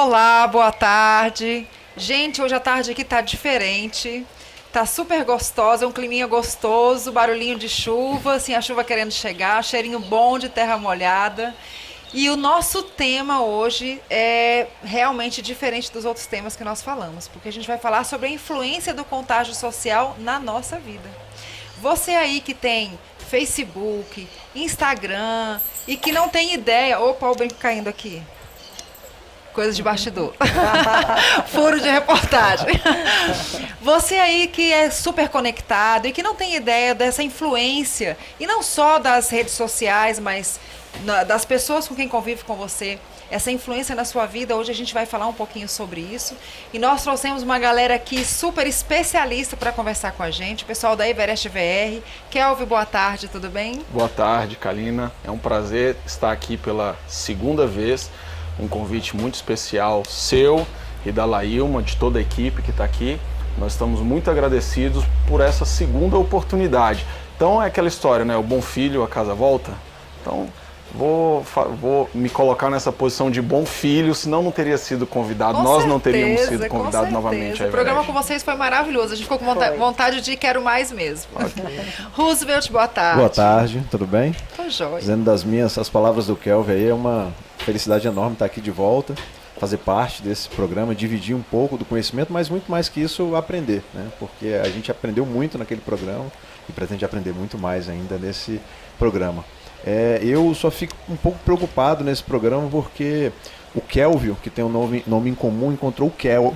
Olá, boa tarde. Gente, hoje a tarde aqui tá diferente. Tá super gostosa, um climinha gostoso, barulhinho de chuva, assim, a chuva querendo chegar, cheirinho bom de terra molhada. E o nosso tema hoje é realmente diferente dos outros temas que nós falamos, porque a gente vai falar sobre a influência do contágio social na nossa vida. Você aí que tem Facebook, Instagram e que não tem ideia... Opa, o brinco caindo aqui. Coisa de bastidor. Furo de reportagem. Você aí que é super conectado e que não tem ideia dessa influência, e não só das redes sociais, mas das pessoas com quem convive com você, essa influência na sua vida, hoje a gente vai falar um pouquinho sobre isso. E nós trouxemos uma galera aqui super especialista para conversar com a gente, o pessoal da Everest VR. Kelvin, boa tarde, tudo bem? Boa tarde, Kalina. É um prazer estar aqui pela segunda vez. Um convite muito especial seu e da Laílma, de toda a equipe que está aqui. Nós estamos muito agradecidos por essa segunda oportunidade. Então é aquela história, né? O bom filho, a casa volta. Então vou me colocar nessa posição de bom filho, senão não teria sido convidado. Com Nós certeza, não teríamos sido convidados com novamente. O programa com vocês foi maravilhoso. A gente ficou com vontade de quero mais mesmo. Okay. Roosevelt, boa tarde. Boa tarde, tudo bem? Tô jóia. Dizendo as palavras do Kelvin aí, é uma felicidade enorme estar aqui de volta, fazer parte desse programa, dividir um pouco do conhecimento, mas muito mais que isso, aprender, né? Porque a gente aprendeu muito naquele programa e pretende aprender muito mais ainda nesse programa. Eu só fico um pouco preocupado nesse programa porque o Kelvin, que tem um nome em comum, encontrou o Kelvin.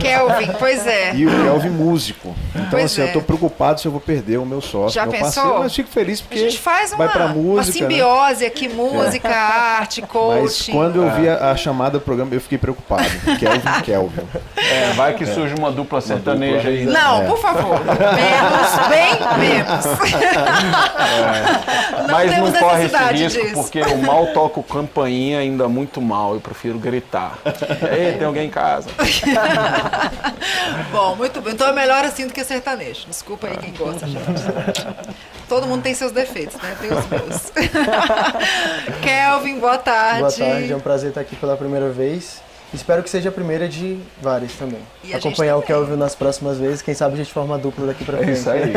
Kelvin, pois é. E o Kelvin músico. Então, pois assim, eu estou preocupado se eu vou perder o meu sócio, já meu pensou? Parceiro, mas fico feliz porque a gente faz vai pra música, uma simbiose, né? Aqui, música, arte, coaching. Mas quando eu vi a chamada do programa, eu fiquei preocupado. Kelvin. Vai que surge uma dupla sertaneja aí. Não, por favor. Menos, bem menos. Mas não corre esse risco, disso. porque eu mal toco campainha ainda muito mal. Eu prefiro gritar. Ei, tem alguém em casa? Bom, muito bem. Então é melhor assim do que sertanejo. Desculpa aí quem gosta, gente. Todo mundo tem seus defeitos, né? Tem os meus. Kelvin, boa tarde. Boa tarde, é um prazer estar aqui pela primeira vez. Espero que seja a primeira de várias também. Acompanhar o Kelvin nas próximas vezes, quem sabe a gente forma a dupla daqui pra frente. É isso aí.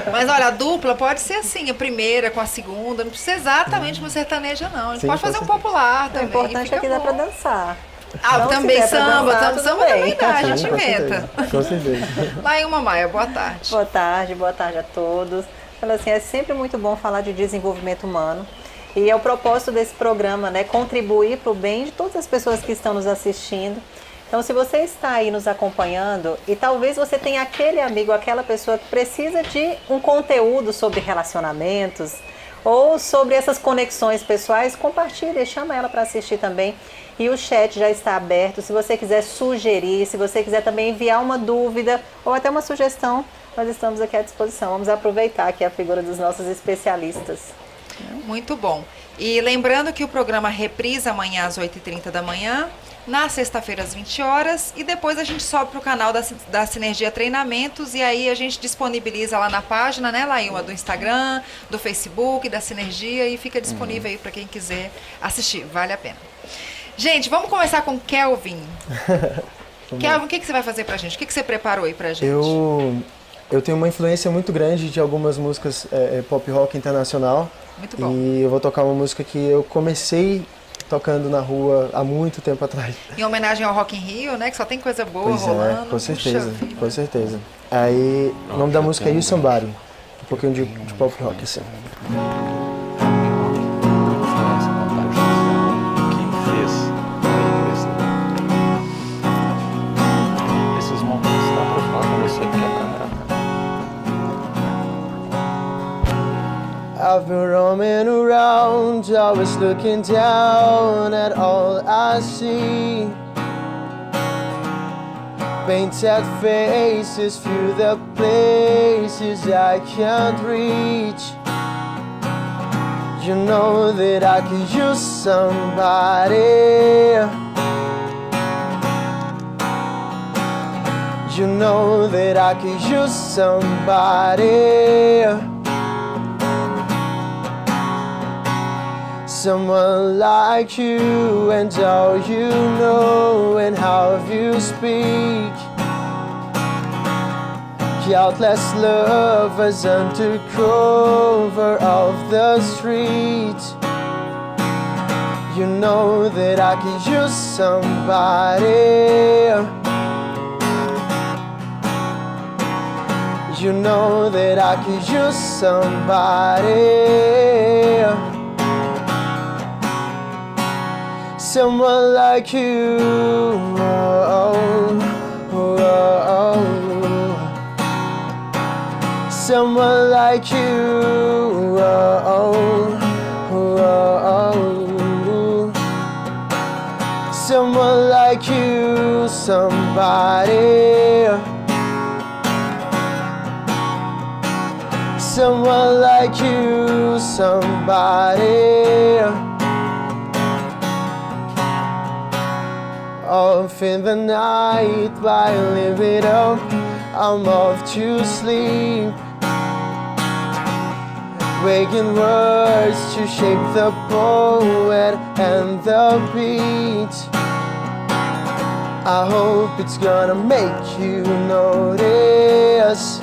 Mas olha, a dupla pode ser assim, a primeira com a segunda, não precisa exatamente uma sertaneja não. A gente pode fazer um popular também. O importante é que dá pra dançar. Ah, também samba, samba também dá, a gente Com inventa. certeza, com certeza. Laílma Maia, boa tarde. Boa tarde a todos. Então, assim, é sempre muito bom falar de desenvolvimento humano. E é o propósito desse programa, né? Contribuir para o bem de todas as pessoas que estão nos assistindo. Então, se você está aí nos acompanhando e talvez você tenha aquele amigo, aquela pessoa que precisa de um conteúdo sobre relacionamentos ou sobre essas conexões pessoais, compartilhe, chama ela para assistir também. E o chat já está aberto. Se você quiser sugerir, se você quiser também enviar uma dúvida ou até uma sugestão, nós estamos aqui à disposição. Vamos aproveitar aqui a figura dos nossos especialistas. Muito bom. E lembrando que o programa reprisa amanhã às 8h30 da manhã, na sexta-feira às 20 horas, e depois a gente sobe para o canal da Sinergia Treinamentos, e aí a gente disponibiliza lá na página, né, Laílma, do Instagram, do Facebook, da Sinergia, e fica disponível aí para quem quiser assistir. Vale a pena. Gente, vamos começar com o Kelvin. Kelvin, o que você vai fazer pra gente? O que você preparou aí pra gente? Eu tenho uma influência muito grande de algumas músicas pop rock internacional. Muito bom. E eu vou tocar uma música que eu comecei tocando na rua há muito tempo atrás. Em homenagem ao Rock in Rio, né? Que só tem coisa boa Pois rolando. com certeza, com certeza. Aí, o nome da música é You Somebody. Um pouquinho de pop rock, assim. Esses momentos dá pra falar com você aqui a câmera. I've been roaming around, always looking down at all I see. Painted faces through the places I can't reach. You know that I could use somebody. You know that I could use somebody. Someone like you and all you know and how you speak. Countless lovers under cover of the street. You know that I could use somebody. You know that I could use somebody. Someone like you. Someone like you. Someone like you, somebody. Someone like you, somebody. Off in the night, while I live it up, I'm off to sleep. Waking words to shape the poet and the beat. I hope it's gonna make you notice.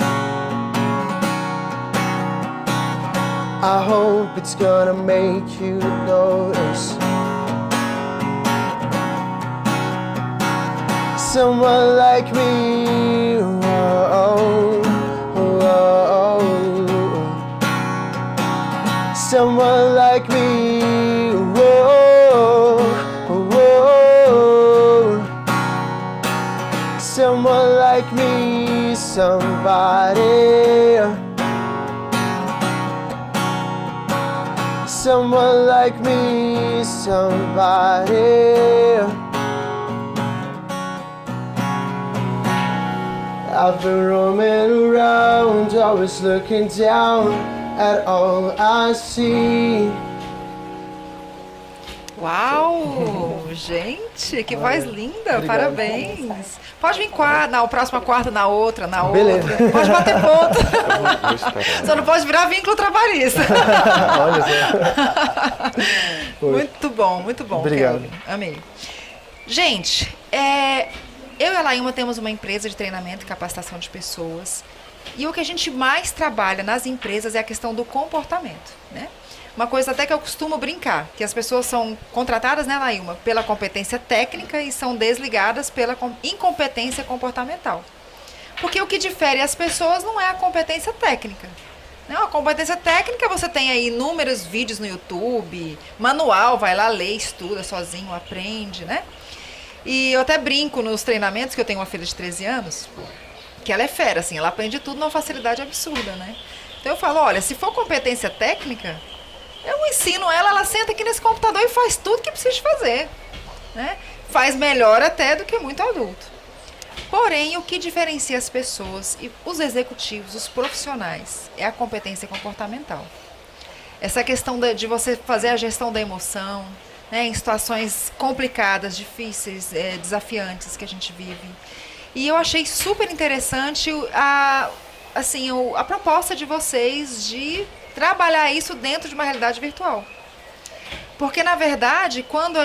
I hope it's gonna make you notice. Someone like me. Someone like me. Someone like me, somebody. Someone like me, somebody. I've been roaming around, always looking down at all I see. Uau! Gente, que voz linda! Parabéns! Pode vir na próxima quarta, na outra, Beleza. outra. Pode bater ponto. Vou esperar. Só não pode virar vínculo trabalhista. Olha só. Muito bom, muito bom. Obrigado. Kelvin. Amei. Gente, eu e a Laíma temos uma empresa de treinamento e capacitação de pessoas. E o que a gente mais trabalha nas empresas é a questão do comportamento, né? Uma coisa até que eu costumo brincar, que as pessoas são contratadas, né, Laíma, pela competência técnica e são desligadas pela incompetência comportamental. Porque o que difere as pessoas não é a competência técnica. Não, a competência técnica, você tem aí inúmeros vídeos no YouTube, manual, vai lá, lê, estuda sozinho, aprende, né? E eu até brinco nos treinamentos, que eu tenho uma filha de 13 anos, que ela é fera, assim, ela aprende tudo numa facilidade absurda, né? Então eu falo, olha, se for competência técnica, eu ensino ela senta aqui nesse computador e faz tudo que precisa de fazer, né? Faz melhor até do que muito adulto. Porém, o que diferencia as pessoas e os executivos, os profissionais, é a competência comportamental. Essa questão de você fazer a gestão da emoção, né, em situações complicadas, difíceis, desafiantes que a gente vive. E eu achei super interessante a proposta de vocês de trabalhar isso dentro de uma realidade virtual. Porque, na verdade, quando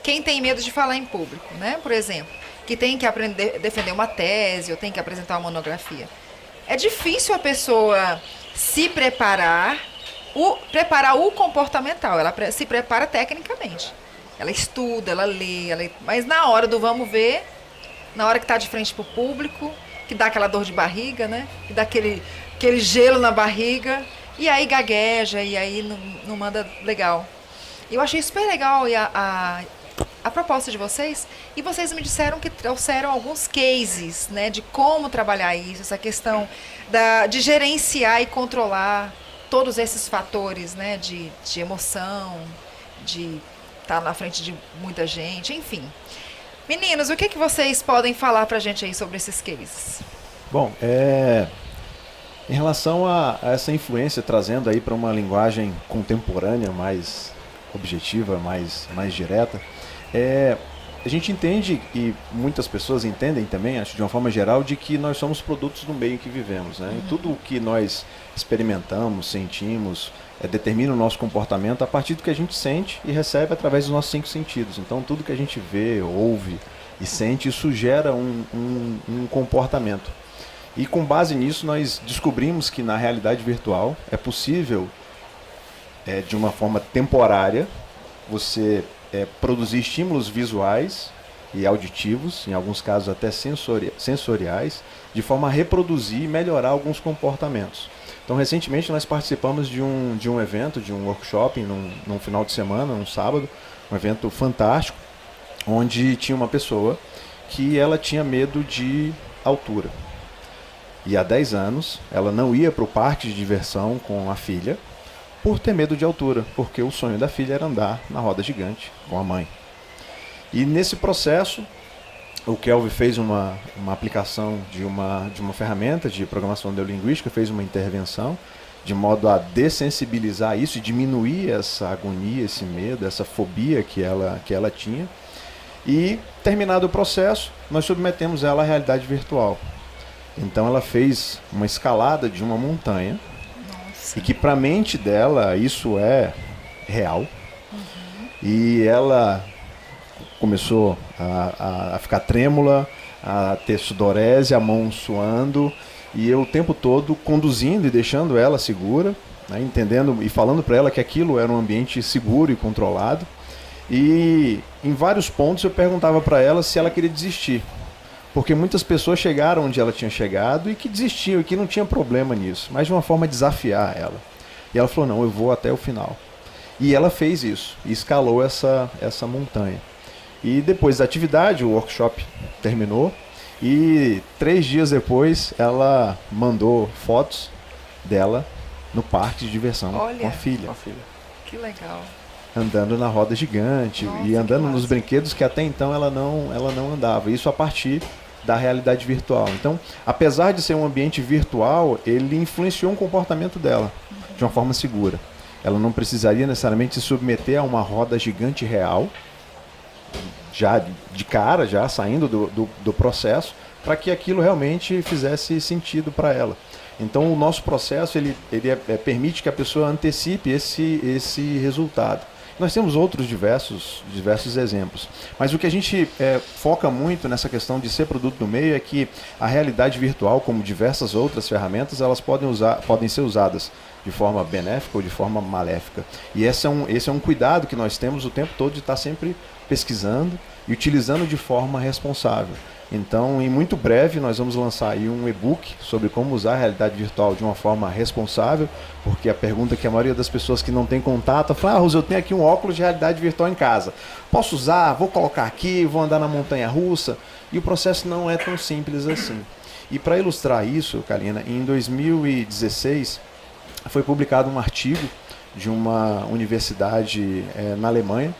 quem tem medo de falar em público, né, por exemplo, que tem que aprender, defender uma tese ou tem que apresentar uma monografia, é difícil a pessoa se preparar o comportamental, ela se prepara tecnicamente. Ela estuda, ela lê, mas na hora do vamos ver, na hora que está de frente para o público, que dá aquela dor de barriga, né? Que dá aquele gelo na barriga, e aí gagueja, e aí não manda legal. Eu achei super legal a proposta de vocês, e vocês me disseram que trouxeram alguns cases, né? De como trabalhar isso, essa questão de gerenciar e controlar todos esses fatores, né, de emoção, de estar na frente de muita gente, enfim. Meninos, o que vocês podem falar pra gente aí sobre esses cases? Bom, em relação a essa influência, trazendo aí para uma linguagem contemporânea, mais objetiva, mais direta, a gente entende, e muitas pessoas entendem também, acho de uma forma geral, de que nós somos produtos do meio em que vivemos, né? E tudo o que nós experimentamos, sentimos, determina o nosso comportamento a partir do que a gente sente e recebe através dos nossos 5 sentidos. Então tudo que a gente vê, ouve e sente, isso gera um comportamento. E com base nisso nós descobrimos que na realidade virtual é possível, de uma forma temporária, você produzir estímulos visuais e auditivos, em alguns casos até sensoriais, de forma a reproduzir e melhorar alguns comportamentos. Então, recentemente nós participamos de um evento, de um workshop, num final de semana, num sábado, um evento fantástico, onde tinha uma pessoa que ela tinha medo de altura. E há 10 anos ela não ia para o parque de diversão com a filha, por ter medo de altura, porque o sonho da filha era andar na roda gigante com a mãe. E nesse processo, o Kelvin fez uma aplicação de uma ferramenta de programação neurolinguística, fez uma intervenção, de modo a dessensibilizar isso e diminuir essa agonia, esse medo, essa fobia que ela tinha. E, terminado o processo, nós submetemos ela à realidade virtual. Então ela fez uma escalada de uma montanha, e que para a mente dela isso é real. E ela começou a ficar trêmula, a ter sudorese, a mão suando, e eu o tempo todo conduzindo e deixando ela segura, né, entendendo e falando para ela que aquilo era um ambiente seguro e controlado. E em vários pontos eu perguntava para ela se ela queria desistir, porque muitas pessoas chegaram onde ela tinha chegado e que desistiam e que não tinha problema nisso, mas de uma forma de desafiar ela. E ela falou, não, eu vou até o final. E ela fez isso, e escalou essa montanha. E depois da atividade, o workshop terminou, e 3 dias depois ela mandou fotos dela no parque de diversão com a filha. Que legal. Andando na roda gigante. Nossa, e andando que nos massa. brinquedos que até então ela não andava. Isso a partir da realidade virtual. Então, apesar de ser um ambiente virtual, ele influenciou o comportamento dela de uma forma segura. Ela não precisaria necessariamente se submeter a uma roda gigante real, já de cara, já saindo do processo, para que aquilo realmente fizesse sentido para ela. Então, o nosso processo ele permite que a pessoa antecipe esse resultado. Nós temos outros diversos exemplos, mas o que a gente foca muito nessa questão de ser produto do meio é que a realidade virtual, como diversas outras ferramentas, elas podem ser usadas de forma benéfica ou de forma maléfica. E esse é um cuidado que nós temos o tempo todo de estar sempre pesquisando e utilizando de forma responsável. Então, em muito breve, nós vamos lançar aí um e-book sobre como usar a realidade virtual de uma forma responsável, porque a pergunta que a maioria das pessoas que não tem contato fala, Rose, eu tenho aqui um óculos de realidade virtual em casa. Posso usar? Vou colocar aqui, vou andar na montanha-russa? E o processo não é tão simples assim. E para ilustrar isso, Kalina, em 2016 foi publicado um artigo de uma universidade na Alemanha,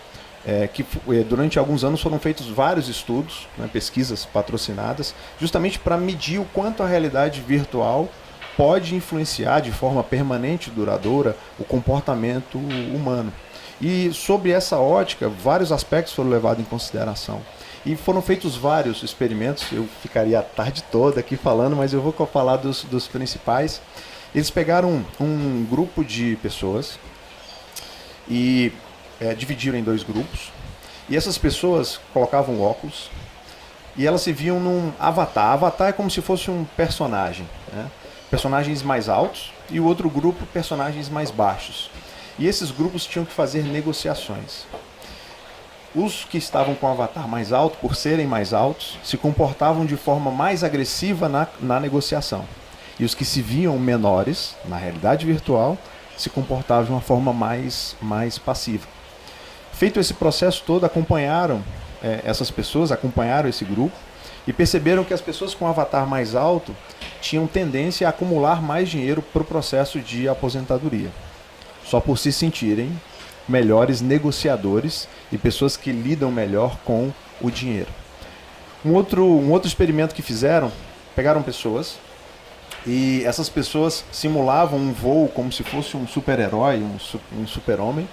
que durante alguns anos foram feitos vários estudos, né, pesquisas patrocinadas, justamente para medir o quanto a realidade virtual pode influenciar de forma permanente e duradoura o comportamento humano. E sobre essa ótica, vários aspectos foram levados em consideração. E foram feitos vários experimentos, eu ficaria a tarde toda aqui falando, mas eu vou falar dos principais. Eles pegaram um grupo de pessoas e dividiram em 2 grupos, e essas pessoas colocavam óculos e elas se viam num avatar. Avatar é como se fosse um personagem, né? Personagens mais altos, e o outro grupo personagens mais baixos. E esses grupos tinham que fazer negociações. Os que estavam com o avatar mais alto, por serem mais altos, se comportavam de forma mais agressiva na negociação. E os que se viam menores, na realidade virtual, se comportavam de uma forma mais passiva. Feito esse processo todo, acompanharam essas pessoas, acompanharam esse grupo e perceberam que as pessoas com avatar mais alto tinham tendência a acumular mais dinheiro para o processo de aposentadoria, só por se sentirem melhores negociadores e pessoas que lidam melhor com o dinheiro. Um outro experimento que fizeram, pegaram pessoas e essas pessoas simulavam um voo como se fosse um super-herói, um super-homem,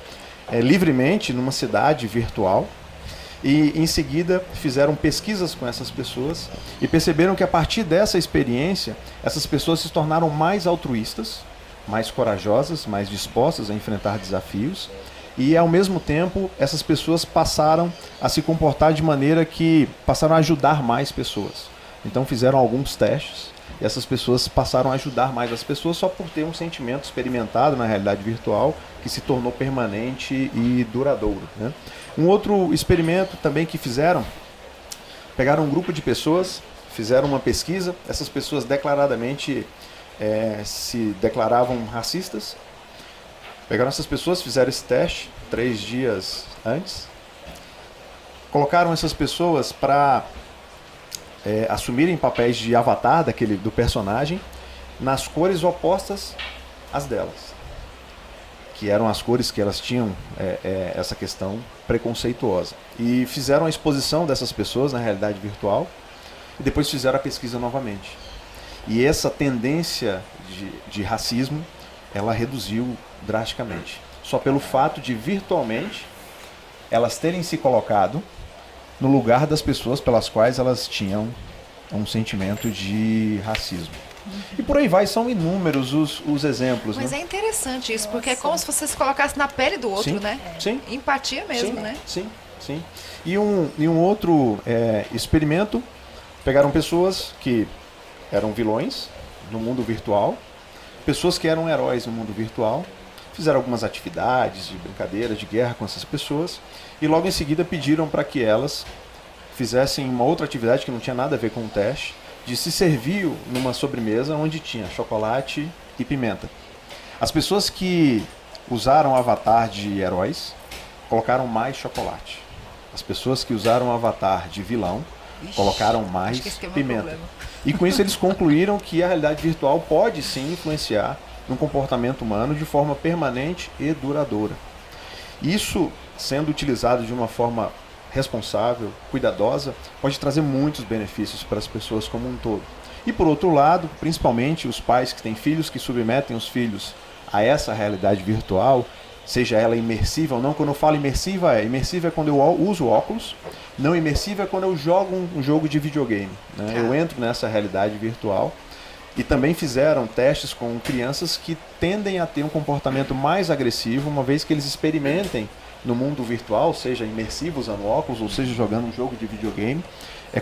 livremente numa cidade virtual, E em seguida fizeram pesquisas com essas pessoas e perceberam que a partir dessa experiência, essas pessoas se tornaram mais altruístas, mais corajosas, mais dispostas a enfrentar desafios. E ao mesmo tempo, essas pessoas passaram a se comportar de maneira que passaram a ajudar mais pessoas. Então fizeram alguns testes e essas pessoas passaram a ajudar mais as pessoas só por ter um sentimento experimentado na realidade virtual que se tornou permanente e duradouro, né? Um outro experimento também que fizeram, pegaram um grupo de pessoas, fizeram uma pesquisa, essas pessoas declaradamente se declaravam racistas. Pegaram essas pessoas, fizeram esse teste 3 dias antes, colocaram essas pessoas para assumirem papéis de avatar do personagem nas cores opostas às delas, que eram as cores que elas tinham essa questão preconceituosa. E fizeram a exposição dessas pessoas na realidade virtual e depois fizeram a pesquisa novamente. E essa tendência de racismo, ela reduziu drasticamente. Só pelo fato de virtualmente elas terem se colocado no lugar das pessoas pelas quais elas tinham um sentimento de racismo. E por aí vai, são inúmeros os exemplos. Mas né? é interessante isso, porque é como se você se colocasse na pele do outro, Sim, né? sim. Empatia mesmo, Sim, né? Sim. E um outro experimento, pegaram pessoas que eram vilões no mundo virtual, pessoas que eram heróis no mundo virtual, fizeram algumas atividades de brincadeira, de guerra com essas pessoas, e logo em seguida pediram para que elas fizessem uma outra atividade que não tinha nada a ver com o teste, de se servir numa sobremesa onde tinha chocolate e pimenta. As pessoas que usaram o avatar de heróis colocaram mais chocolate. As pessoas que usaram o avatar de vilão colocaram mais acho que esse que é o meu pimenta. problema. E com isso eles concluíram que a realidade virtual pode sim influenciar no comportamento humano de forma permanente e duradoura. Isso, sendo utilizado de uma forma responsável, cuidadosa, pode trazer muitos benefícios para as pessoas como um todo. E por outro lado, principalmente os pais que têm filhos que submetem os filhos a essa realidade virtual, seja ela imersiva ou não. Quando eu falo imersiva é quando eu uso óculos, não imersiva é quando eu jogo um jogo de videogame, né? Eu entro nessa realidade virtual. E também fizeram testes com crianças que tendem a ter um comportamento mais agressivo, uma vez que eles experimentem no mundo virtual, seja imersivo usando óculos, ou seja jogando um jogo de videogame,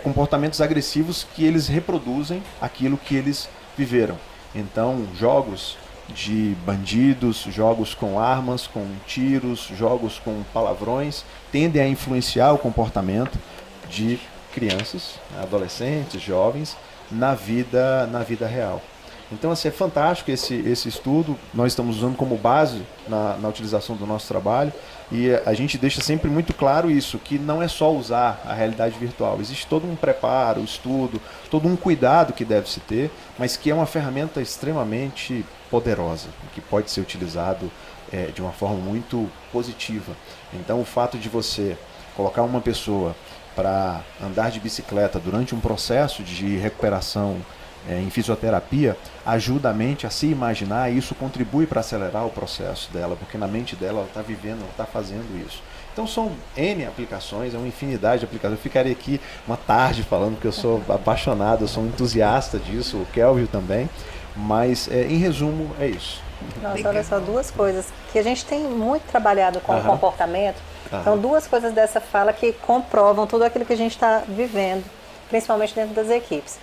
comportamentos agressivos que eles reproduzem aquilo que eles viveram. Então, jogos de bandidos, jogos com armas, com tiros, jogos com palavrões, tendem a influenciar o comportamento de crianças, adolescentes, jovens, na vida real. Então, assim, é fantástico esse estudo, nós estamos usando como base na utilização do nosso trabalho, e a gente deixa sempre muito claro isso, que não é só usar a realidade virtual, existe todo um preparo, estudo, todo um cuidado que deve se ter, mas que é uma ferramenta extremamente poderosa, que pode ser utilizado de uma forma muito positiva. Então, o fato de você colocar uma pessoa para andar de bicicleta durante um processo de recuperação em fisioterapia ajuda a mente a se imaginar, e isso contribui para acelerar o processo dela, porque na mente dela ela está vivendo, ela está fazendo isso. Então são N aplicações, é uma infinidade de aplicações. Eu ficaria aqui uma tarde falando, porque eu sou apaixonado, eu sou um entusiasta disso, o Kelvin também, mas em resumo é isso. Nossa, olha só, 2 coisas que a gente tem muito trabalhado com o comportamento. Então, 2 coisas dessa fala que comprovam tudo aquilo que a gente está vivendo, principalmente dentro das equipes.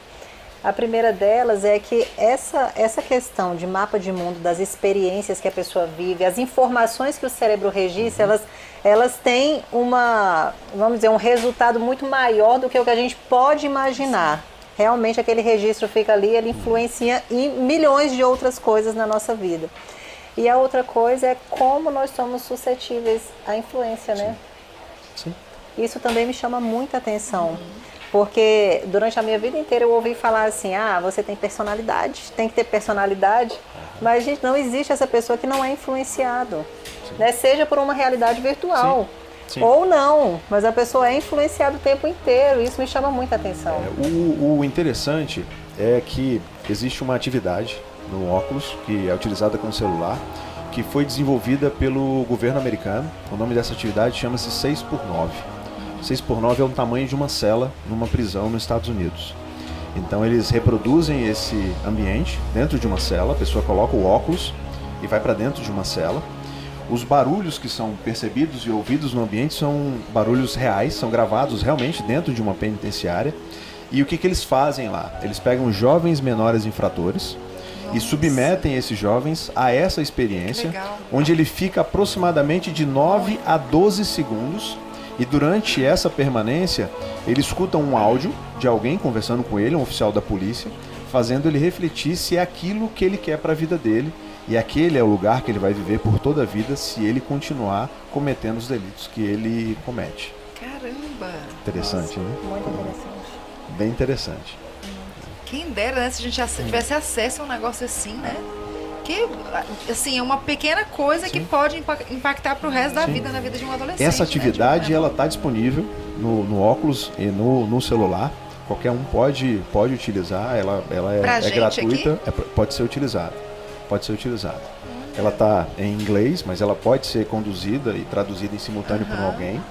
A primeira delas é que essa questão de mapa de mundo, das experiências que a pessoa vive, as informações que o cérebro registra, elas têm um resultado muito maior do que o que a gente pode imaginar. Realmente aquele registro fica ali, ele influencia em milhões de outras coisas na nossa vida. E a outra coisa é como nós somos suscetíveis à influência, né? Sim. Isso também me chama muita atenção, porque durante a minha vida inteira eu ouvi falar assim, você tem personalidade, tem que ter personalidade, mas gente, não existe essa pessoa que não é influenciado, né? Seja por uma realidade virtual. Sim. Ou não, mas a pessoa é influenciada o tempo inteiro, isso me chama muita atenção. O interessante é que existe uma atividade no óculos, que é utilizada com o celular, que foi desenvolvida pelo governo americano. O nome dessa atividade chama-se 6x9. 6 por 9 é o tamanho de uma cela numa prisão nos Estados Unidos. Então eles reproduzem esse ambiente dentro de uma cela, a pessoa coloca o óculos e vai para dentro de uma cela. Os barulhos que são percebidos e ouvidos no ambiente são barulhos reais, são gravados realmente dentro de uma penitenciária. E o que eles fazem lá? Eles pegam jovens menores infratores e submetem esses jovens a essa experiência, onde ele fica aproximadamente de 9 a 12 segundos. E durante essa permanência, ele escuta um áudio de alguém conversando com ele, um oficial da polícia, fazendo ele refletir se é aquilo que ele quer para a vida dele. E aquele é o lugar que ele vai viver por toda a vida se ele continuar cometendo os delitos que ele comete. Caramba! Interessante, né? Muito interessante. Bem interessante. Quem dera, né? Se a gente tivesse acesso a um negócio assim, né? Que, assim, é uma pequena coisa que pode impactar pro resto da vida, na vida de um adolescente. Essa atividade, né? ela está disponível no óculos e no celular. Qualquer um pode utilizar, ela é gratuita, pode ser utilizada. Ela está em inglês, mas ela pode ser conduzida e traduzida em simultâneo por alguém.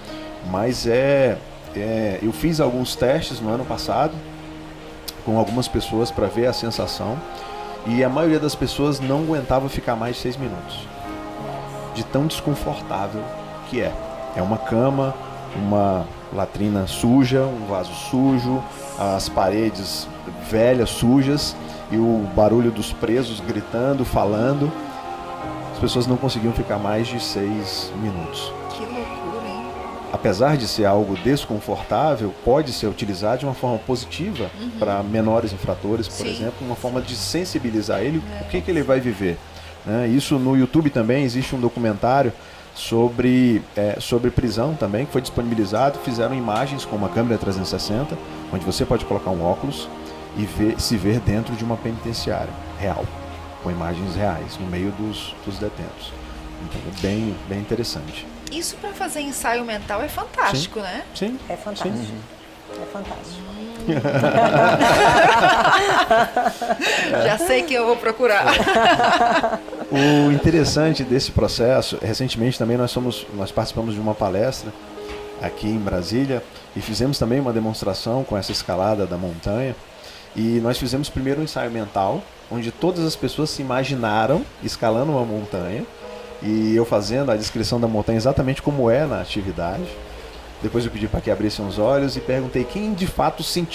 Mas eu fiz alguns testes no ano passado com algumas pessoas para ver a sensação. E a maioria das pessoas não aguentava ficar mais de 6 minutos. De tão desconfortável que é. É uma cama, uma latrina suja, um vaso sujo, as paredes velhas, sujas, e o barulho dos presos gritando, falando. As pessoas não conseguiam ficar mais de 6 minutos. Que loucura, hein? Apesar de ser algo desconfortável, pode ser utilizado de uma forma positiva para menores infratores, por exemplo, uma forma de sensibilizar ele o que ele vai viver. Né? Isso no YouTube também existe um documentário sobre prisão também, que foi disponibilizado. Fizeram imagens com uma câmera 360, onde você pode colocar um óculos e se ver dentro de uma penitenciária real, com imagens reais, no meio dos detentos. Então é bem interessante. Isso para fazer ensaio mental é fantástico, né? Sim. É fantástico. Sim. É fantástico. Já sei que eu vou procurar. O interessante desse processo, recentemente também nós participamos de uma palestra aqui em Brasília e fizemos também uma demonstração com essa escalada da montanha. E nós fizemos primeiro um ensaio mental, onde todas as pessoas se imaginaram escalando uma montanha e eu fazendo a descrição da montanha exatamente como é na atividade. Depois eu pedi para que abrissem os olhos e perguntei quem de fato se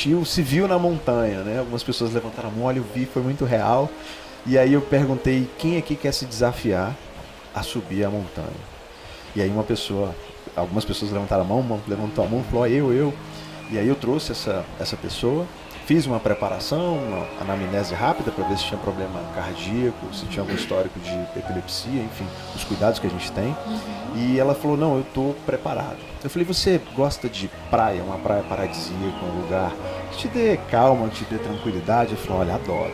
viu na montanha, né? Algumas pessoas levantaram a mão, olha, eu vi, foi muito real. E aí eu perguntei quem aqui quer se desafiar a subir a montanha. E aí algumas pessoas levantaram a mão, levantou a mão e falou, eu. E aí eu trouxe essa pessoa, fiz uma preparação, uma anamnese rápida para ver se tinha problema cardíaco, se tinha algum histórico de epilepsia, enfim, os cuidados que a gente tem. E ela falou, não, eu estou preparado. Eu falei, você gosta de praia, uma praia paradisíaca, um lugar que te dê calma, que te dê tranquilidade? Ele falou, olha, adoro.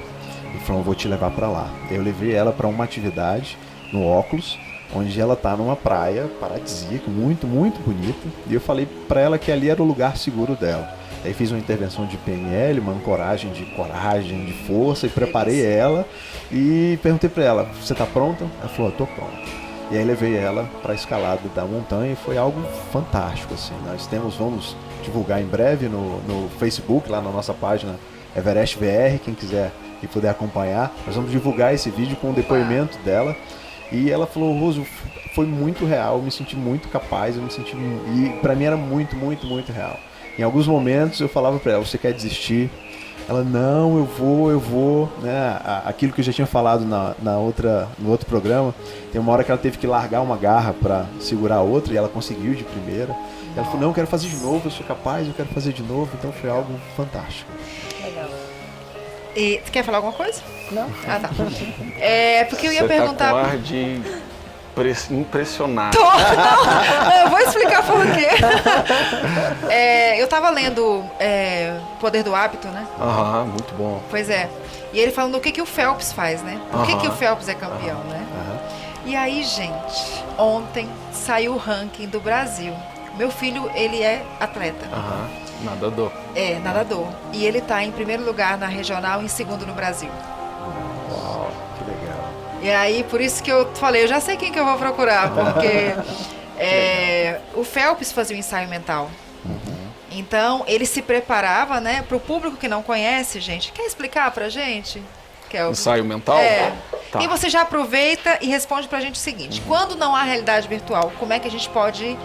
Ele falou, eu vou te levar para lá. Eu levei ela para uma atividade no óculos, onde ela está numa praia paradisíaca, muito, muito bonita. E eu falei para ela que ali era o lugar seguro dela. Aí fiz uma intervenção de PNL, uma ancoragem de coragem, de força, e preparei ela e perguntei para ela, você está pronta? Ela falou, estou pronta. E aí levei ela para a escalada da montanha e foi algo fantástico, assim. Vamos divulgar em breve no Facebook, lá na nossa página Everest VR, quem quiser e puder acompanhar. Nós vamos divulgar esse vídeo com o depoimento dela. E ela falou, Roso, foi muito real, eu me senti muito capaz, e para mim era muito, muito, muito real. Em alguns momentos eu falava para ela, você quer desistir? Ela, não, eu vou, né? Aquilo que eu já tinha falado no outro programa, tem uma hora que ela teve que largar uma garra para segurar a outra e ela conseguiu de primeira. Ela falou, não, eu quero fazer de novo, eu sou capaz, eu quero fazer de novo. Então foi algo fantástico. Legal. E tu quer falar alguma coisa? Não? Ah, tá. Porque eu ia perguntar... Você tá com ar de impressionado. Eu vou explicar por quê. Eu tava lendo Poder do Hábito, né? Muito bom. Pois é. E ele falando o que o Phelps faz, né? Por que o Phelps é campeão, né? E aí, gente, ontem saiu o ranking do Brasil. Meu filho, ele é atleta. Nadador. Nadador. E ele tá em primeiro lugar na regional e em segundo no Brasil. Uau, que legal. E aí, por isso que eu falei, eu já sei quem que eu vou procurar, porque o Phelps fazia o ensaio mental. Então, ele se preparava, né? Para o público que não conhece, gente, quer explicar pra gente? Kelvin? Ensaio mental? É. Tá. E você já aproveita e responde pra gente o seguinte: quando não há realidade virtual, como é que a gente pode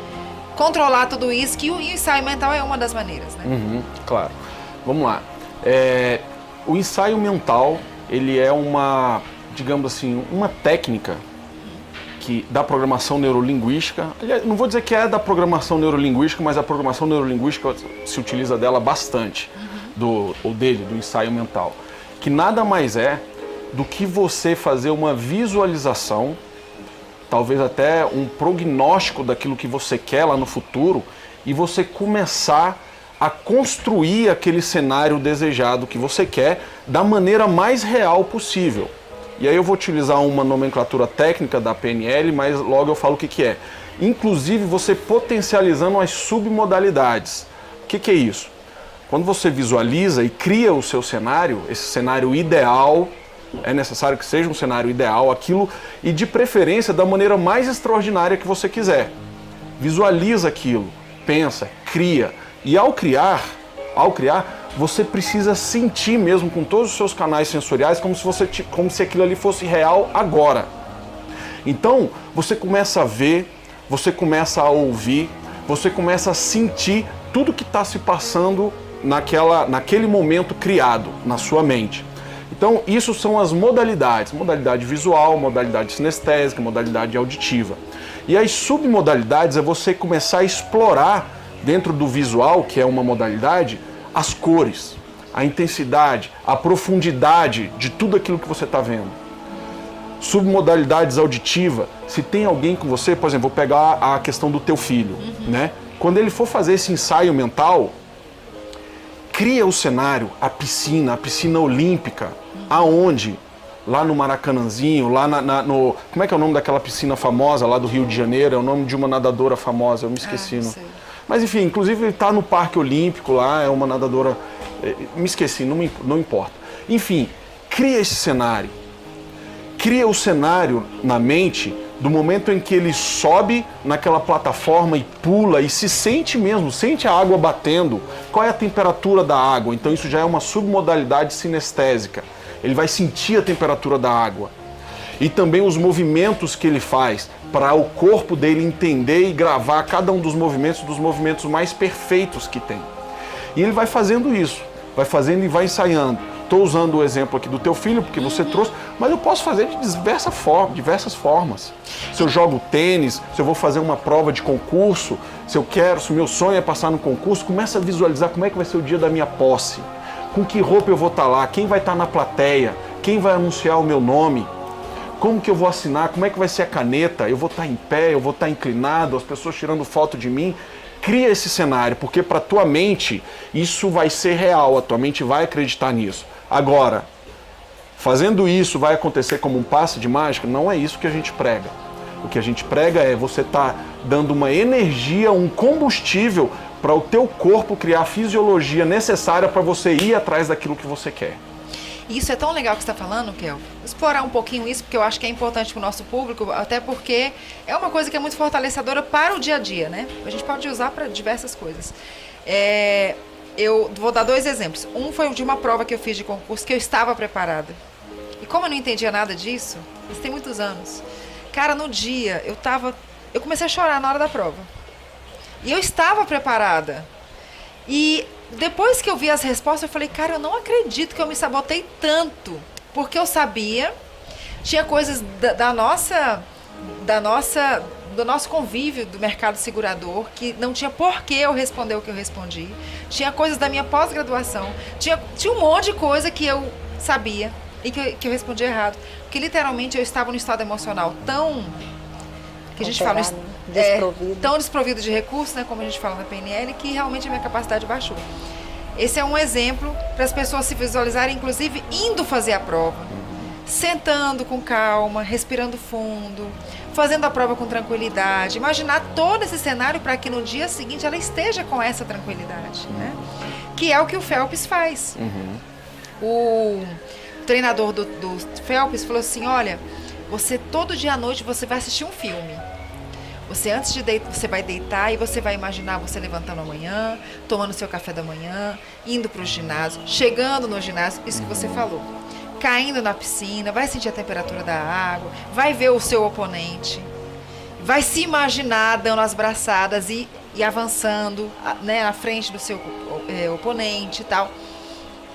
controlar tudo isso? Que o ensaio mental é uma das maneiras, né? Claro. Vamos lá. O ensaio mental, ele é uma, digamos assim, uma técnica da programação neurolinguística. Aliás, não vou dizer que é da programação neurolinguística, mas a programação neurolinguística se utiliza dela bastante, do ensaio mental. Que nada mais é do que você fazer uma visualização, talvez até um prognóstico daquilo que você quer lá no futuro, e você começar a construir aquele cenário desejado que você quer da maneira mais real possível. E aí eu vou utilizar uma nomenclatura técnica da PNL, mas logo eu falo o que é. Inclusive você potencializando as submodalidades. O que é isso? Quando você visualiza e cria o seu cenário, esse cenário ideal, é necessário que seja um cenário ideal, aquilo, e de preferência da maneira mais extraordinária que você quiser. Visualiza aquilo, pensa, cria. E ao criar, você precisa sentir mesmo com todos os seus canais sensoriais como se aquilo ali fosse real agora. Então, você começa a ver, você começa a ouvir, você começa a sentir tudo que está se passando naquele momento criado na sua mente. Então, isso são as modalidades. Modalidade visual, modalidade sinestésica, modalidade auditiva. E as submodalidades é você começar a explorar dentro do visual, que é uma modalidade, as cores, a intensidade, a profundidade de tudo aquilo que você está vendo. Submodalidades auditiva, se tem alguém com você, por exemplo, vou pegar a questão do teu filho, né? Quando ele for fazer esse ensaio mental, cria o cenário, a piscina olímpica, aonde? Lá no Maracanãzinho, lá no... Como é que é o nome daquela piscina famosa lá do Rio de Janeiro? É o nome de uma nadadora famosa, eu me esqueci. Mas enfim, inclusive ele está no Parque Olímpico lá, é uma nadadora... Me esqueci, não importa. Enfim, cria esse cenário. Cria o cenário na mente do momento em que ele sobe naquela plataforma e pula e se sente mesmo, sente a água batendo. Qual é a temperatura da água? Então isso já é uma submodalidade sinestésica. Ele vai sentir a temperatura da água. E também os movimentos que ele faz, para o corpo dele entender e gravar cada um dos movimentos mais perfeitos que tem. E ele vai fazendo isso, vai fazendo e vai ensaiando. Estou usando o exemplo aqui do teu filho, porque você trouxe, mas eu posso fazer de diversas formas. Se eu jogo tênis, se eu vou fazer uma prova de concurso, se o meu sonho é passar no concurso, começa a visualizar como é que vai ser o dia da minha posse. Com que roupa eu vou estar lá, quem vai estar na plateia, quem vai anunciar o meu nome, como que eu vou assinar, como é que vai ser a caneta, eu vou estar em pé, eu vou estar inclinado, as pessoas tirando foto de mim. Cria esse cenário, porque para a tua mente isso vai ser real, a tua mente vai acreditar nisso. Agora, fazendo isso vai acontecer como um passe de mágica? Não é isso que a gente prega. O que a gente prega é você estar dando uma energia, um combustível para o teu corpo criar a fisiologia necessária para você ir atrás daquilo que você quer. Isso é tão legal que você está falando, Kelvin. Explorar um pouquinho isso, porque eu acho que é importante para o nosso público, até porque é uma coisa que é muito fortalecedora para o dia a dia, né? A gente pode usar para diversas coisas. Eu vou dar 2 exemplos. Um foi de uma prova que eu fiz de concurso que eu estava preparada. E como eu não entendia nada disso, isso tem muitos anos. Cara, no dia, eu comecei a chorar na hora da prova. E eu estava preparada. E depois que eu vi as respostas, eu falei, cara, eu não acredito que eu me sabotei tanto. Porque eu sabia, tinha coisas do nosso convívio do mercado segurador, que não tinha por que eu responder o que eu respondi. Tinha coisas da minha pós-graduação. Tinha um monte de coisa que eu sabia e que eu respondi errado. Porque literalmente eu estava num estado emocional tão... que a gente fala... desprovido. Tão desprovido de recursos, né, como a gente fala na PNL, que realmente a minha capacidade baixou. Esse é um exemplo para as pessoas se visualizarem, inclusive, indo fazer a prova. Sentando com calma, respirando fundo, fazendo a prova com tranquilidade. Imaginar todo esse cenário para que no dia seguinte ela esteja com essa tranquilidade, né? Que é o que o Phelps faz. O treinador do Phelps falou assim, olha, você todo dia à noite você vai assistir um filme. Você vai deitar e você vai imaginar você levantando amanhã, tomando seu café da manhã, indo para o ginásio, chegando no ginásio, isso que você falou. Caindo na piscina, vai sentir a temperatura da água, vai ver o seu oponente, vai se imaginar dando as braçadas e avançando, né, na frente do seu oponente e tal.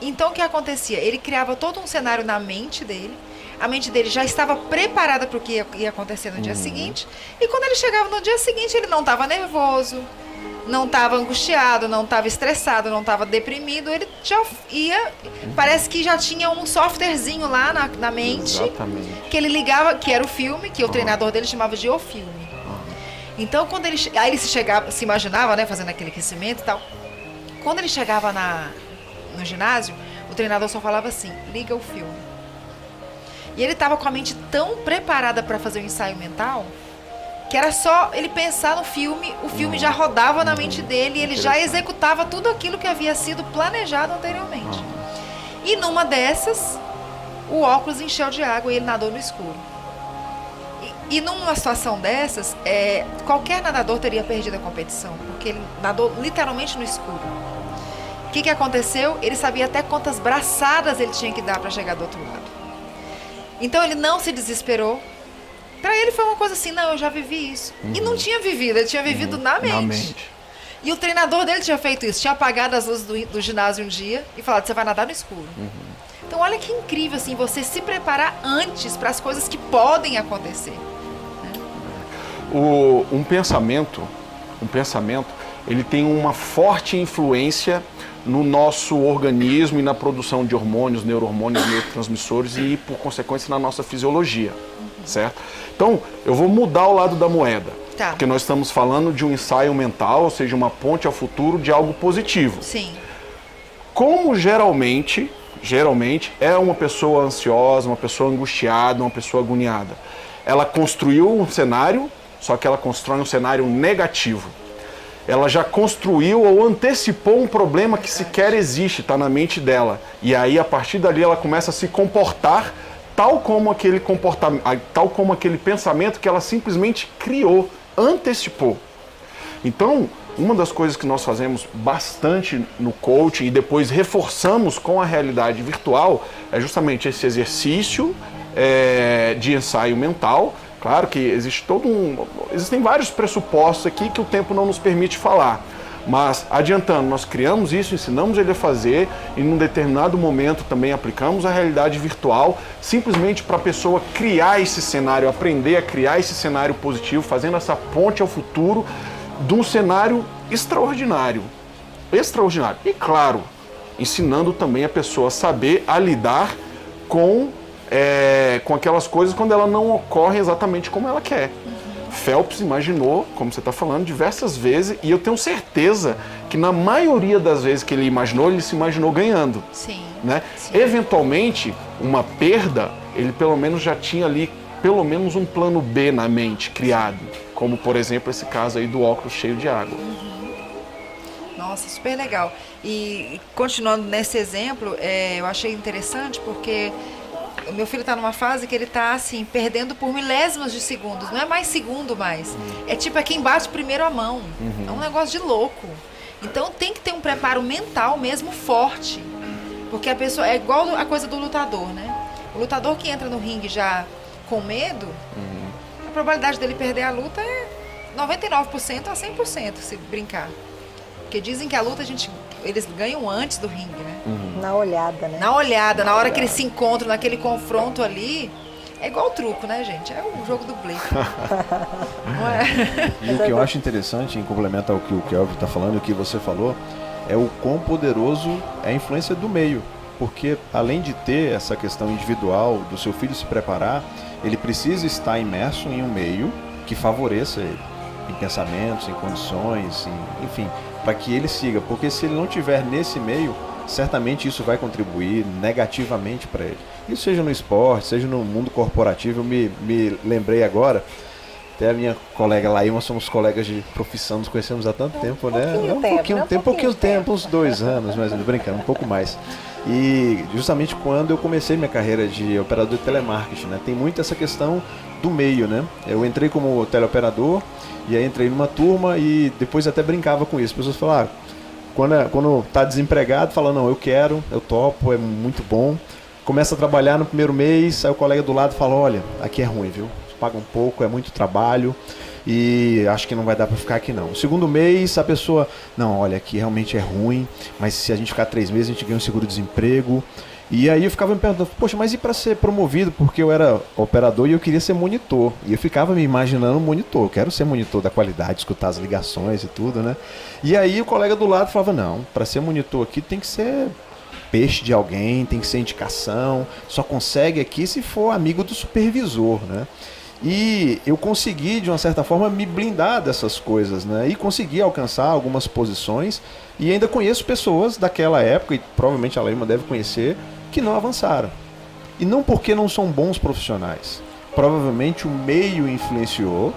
Então o que acontecia? Ele criava todo um cenário na mente dele, a mente dele já estava preparada para o que ia acontecer no dia seguinte, e quando ele chegava no dia seguinte, ele não estava nervoso, não estava angustiado, não estava estressado, não estava deprimido, ele já ia, parece que já tinha um softwarezinho lá na mente, exatamente, que ele ligava, que era o filme, que o treinador dele chamava de O Filme. Então, quando ele se imaginava, né, fazendo aquele aquecimento e tal, quando ele chegava no ginásio, o treinador só falava assim, liga o filme. E ele estava com a mente tão preparada para fazer o ensaio mental, que era só ele pensar no filme, o filme já rodava na mente dele e ele já executava tudo aquilo que havia sido planejado anteriormente. E numa dessas, o óculos encheu de água e ele nadou no escuro. E numa situação dessas, qualquer nadador teria perdido a competição, porque ele nadou literalmente no escuro. O que aconteceu? Ele sabia até quantas braçadas ele tinha que dar para chegar do outro lado. Então ele não se desesperou. Para ele foi uma coisa assim, não, eu já vivi isso. E não tinha vivido, ele tinha vivido na mente. E o treinador dele tinha feito isso, tinha apagado as luzes do ginásio um dia e falado, você vai nadar no escuro. Então olha que incrível, assim, você se preparar antes para as coisas que podem acontecer. Um pensamento, ele tem uma forte influência no nosso organismo e na produção de hormônios, neurohormônios, neurotransmissores e, por consequência, na nossa fisiologia, certo? Então, eu vou mudar o lado da moeda, porque nós estamos falando de um ensaio mental, ou seja, uma ponte ao futuro de algo positivo. Sim. Como geralmente é uma pessoa ansiosa, uma pessoa angustiada, uma pessoa agoniada. Ela construiu um cenário, só que ela constrói um cenário negativo. Ela já construiu ou antecipou um problema que sequer existe, está na mente dela. E aí, a partir dali, ela começa a se comportar tal como aquele pensamento que ela simplesmente criou, antecipou. Então, uma das coisas que nós fazemos bastante no coaching e depois reforçamos com a realidade virtual é justamente esse exercício de ensaio mental. Claro que existem vários pressupostos aqui que o tempo não nos permite falar. Mas, adiantando, nós criamos isso, ensinamos ele a fazer e num determinado momento também aplicamos a realidade virtual simplesmente para a pessoa criar esse cenário, aprender a criar esse cenário positivo, fazendo essa ponte ao futuro de um cenário extraordinário. Extraordinário. E, claro, ensinando também a pessoa a saber a lidar com aquelas coisas quando ela não ocorre exatamente como ela quer. Phelps imaginou, como você está falando, diversas vezes, e eu tenho certeza que na maioria das vezes que ele imaginou, ele se imaginou ganhando. Sim. Né? Sim. Eventualmente, uma perda, ele pelo menos já tinha ali pelo menos um plano B na mente criado, como por exemplo esse caso aí do óculos cheio de água. Nossa, super legal. E continuando nesse exemplo, eu achei interessante porque o meu filho está numa fase que ele está assim, perdendo por milésimos de segundos. Não é mais segundo mais. É tipo, quem bate primeiro a mão. É um negócio de louco. Então tem que ter um preparo mental mesmo forte. Porque a pessoa, é igual a coisa do lutador, né? O lutador que entra no ringue já com medo, a probabilidade dele perder a luta é 99% a 100%, se brincar. Porque dizem que a luta eles ganham antes do ringue, né? Na olhada, né? Na olhada, na hora que eles se encontram naquele confronto ali, é igual o truco, né, gente? É o jogo do blefe. Não é? E o que eu acho interessante, em complemento ao que o Kelvin está falando e o que você falou, é o quão poderoso é a influência do meio. Porque, além de ter essa questão individual do seu filho se preparar, ele precisa estar imerso em um meio que favoreça ele, em pensamentos, em condições, enfim, para que ele siga. Porque se ele não estiver nesse meio, certamente isso vai contribuir negativamente para ele. Isso seja no esporte, seja no mundo corporativo. Eu me lembrei agora Até a minha colega Laíma, somos colegas de profissão, nos conhecemos há tanto tempo, né? Pouquinho tempo. Uns 2 anos, mas brincando, um pouco mais. E justamente quando eu comecei minha carreira de operador de telemarketing, né? Tem muito essa questão do meio, né? Eu entrei como teleoperador e aí entrei numa turma e depois até brincava com isso. As pessoas falaram, quando tá desempregado, fala, não, eu topo, é muito bom. Começa a trabalhar no primeiro mês, aí o colega do lado fala, olha, aqui é ruim, viu? Paga um pouco, é muito trabalho e acho que não vai dar para ficar aqui não. No segundo mês, a pessoa, não, olha, aqui realmente é ruim, mas se a gente ficar 3 meses, a gente ganha um seguro-desemprego. E aí eu ficava me perguntando, poxa, mas e para ser promovido? Porque eu era operador e eu queria ser monitor. E eu ficava me imaginando monitor, eu quero ser monitor da qualidade, escutar as ligações e tudo, né? E aí o colega do lado falava, não, para ser monitor aqui tem que ser peixe de alguém, tem que ser indicação, só consegue aqui se for amigo do supervisor, né? E eu consegui, de uma certa forma, me blindar dessas coisas, né? E consegui alcançar algumas posições e ainda conheço pessoas daquela época, e provavelmente a Laíma deve conhecer, que não avançaram. E não porque não são bons profissionais. Provavelmente o meio influenciou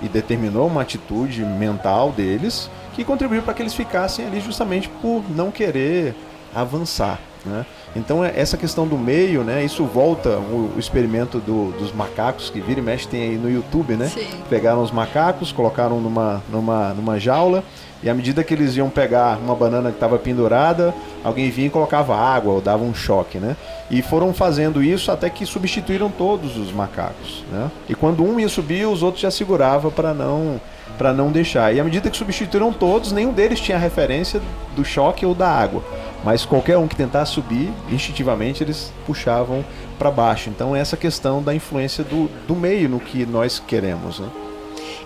e determinou uma atitude mental deles que contribuiu para que eles ficassem ali justamente por não querer avançar, né? Então essa questão do meio, né? Isso volta o experimento dos macacos que vira e mexe tem aí no YouTube, né? Sim. Pegaram os macacos, colocaram numa jaula e à medida que eles iam pegar uma banana que estava pendurada, alguém vinha e colocava água ou dava um choque, né? E foram fazendo isso até que substituíram todos os macacos, né? E quando um ia subir, os outros já seguravam para não deixar. E à medida que substituíram todos, nenhum deles tinha referência do choque ou da água. Mas qualquer um que tentasse subir, instintivamente eles puxavam para baixo. Então essa questão da influência do meio no que nós queremos, né?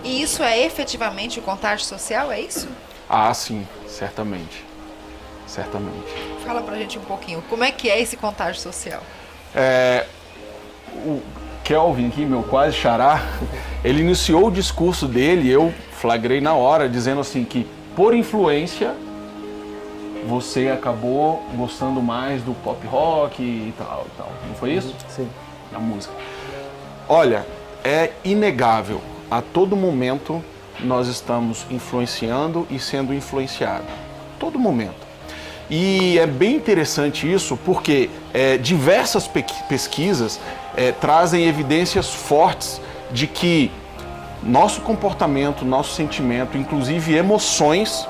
E isso é efetivamente o contágio social, é isso? Ah, sim, certamente. Certamente. Fala pra gente um pouquinho, como é que é esse contágio social? O Kelvin aqui, meu quase xará, ele iniciou o discurso dele, eu flagrei na hora, dizendo assim que por influência você acabou gostando mais do pop rock e tal. Não foi isso? Sim. Da música. Olha, é inegável. A todo momento nós estamos influenciando e sendo influenciado. Todo momento. E é bem interessante isso porque diversas pesquisas trazem evidências fortes de que nosso comportamento, nosso sentimento, inclusive emoções,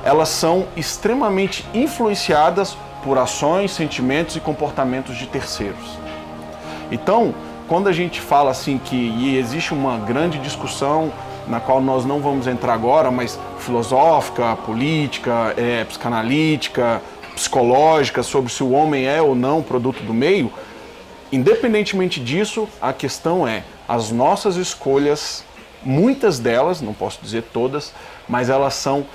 elas são extremamente influenciadas por ações, sentimentos e comportamentos de terceiros. Então, quando a gente fala assim que existe uma grande discussão, na qual nós não vamos entrar agora, mas filosófica, política, psicanalítica, psicológica, sobre se o homem é ou não produto do meio, independentemente disso, a questão é as nossas escolhas, muitas delas, não posso dizer todas, mas elas são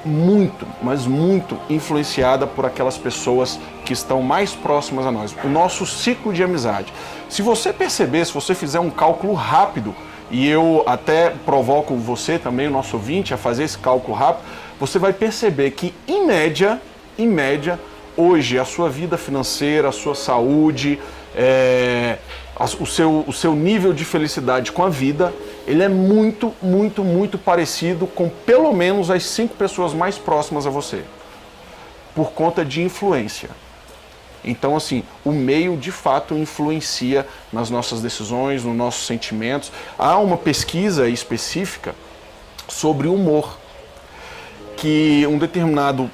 muito, mas muito influenciada por aquelas pessoas que estão mais próximas a nós. O nosso ciclo de amizade. Se você perceber, se você fizer um cálculo rápido, e eu até provoco você também, o nosso ouvinte, a fazer esse cálculo rápido, você vai perceber que, em média, hoje, a sua vida financeira, a sua saúde, o seu nível de felicidade com a vida, ele é muito, muito, muito parecido com pelo menos as 5 pessoas mais próximas a você, por conta de influência. Então, assim, o meio de fato influencia nas nossas decisões, nos nossos sentimentos. Há uma pesquisa específica sobre humor, que um determinado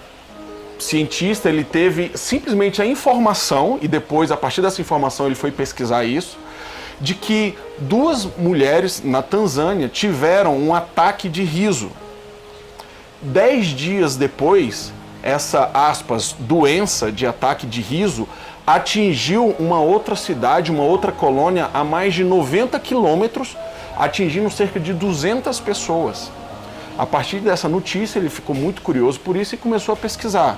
cientista, ele teve simplesmente a informação, e depois, a partir dessa informação, ele foi pesquisar isso, de que 2 mulheres na Tanzânia tiveram um ataque de riso. 10 dias depois, essa, aspas, doença de ataque de riso atingiu uma outra cidade, uma outra colônia a mais de 90 quilômetros, atingindo cerca de 200 pessoas. A partir dessa notícia, ele ficou muito curioso por isso e começou a pesquisar.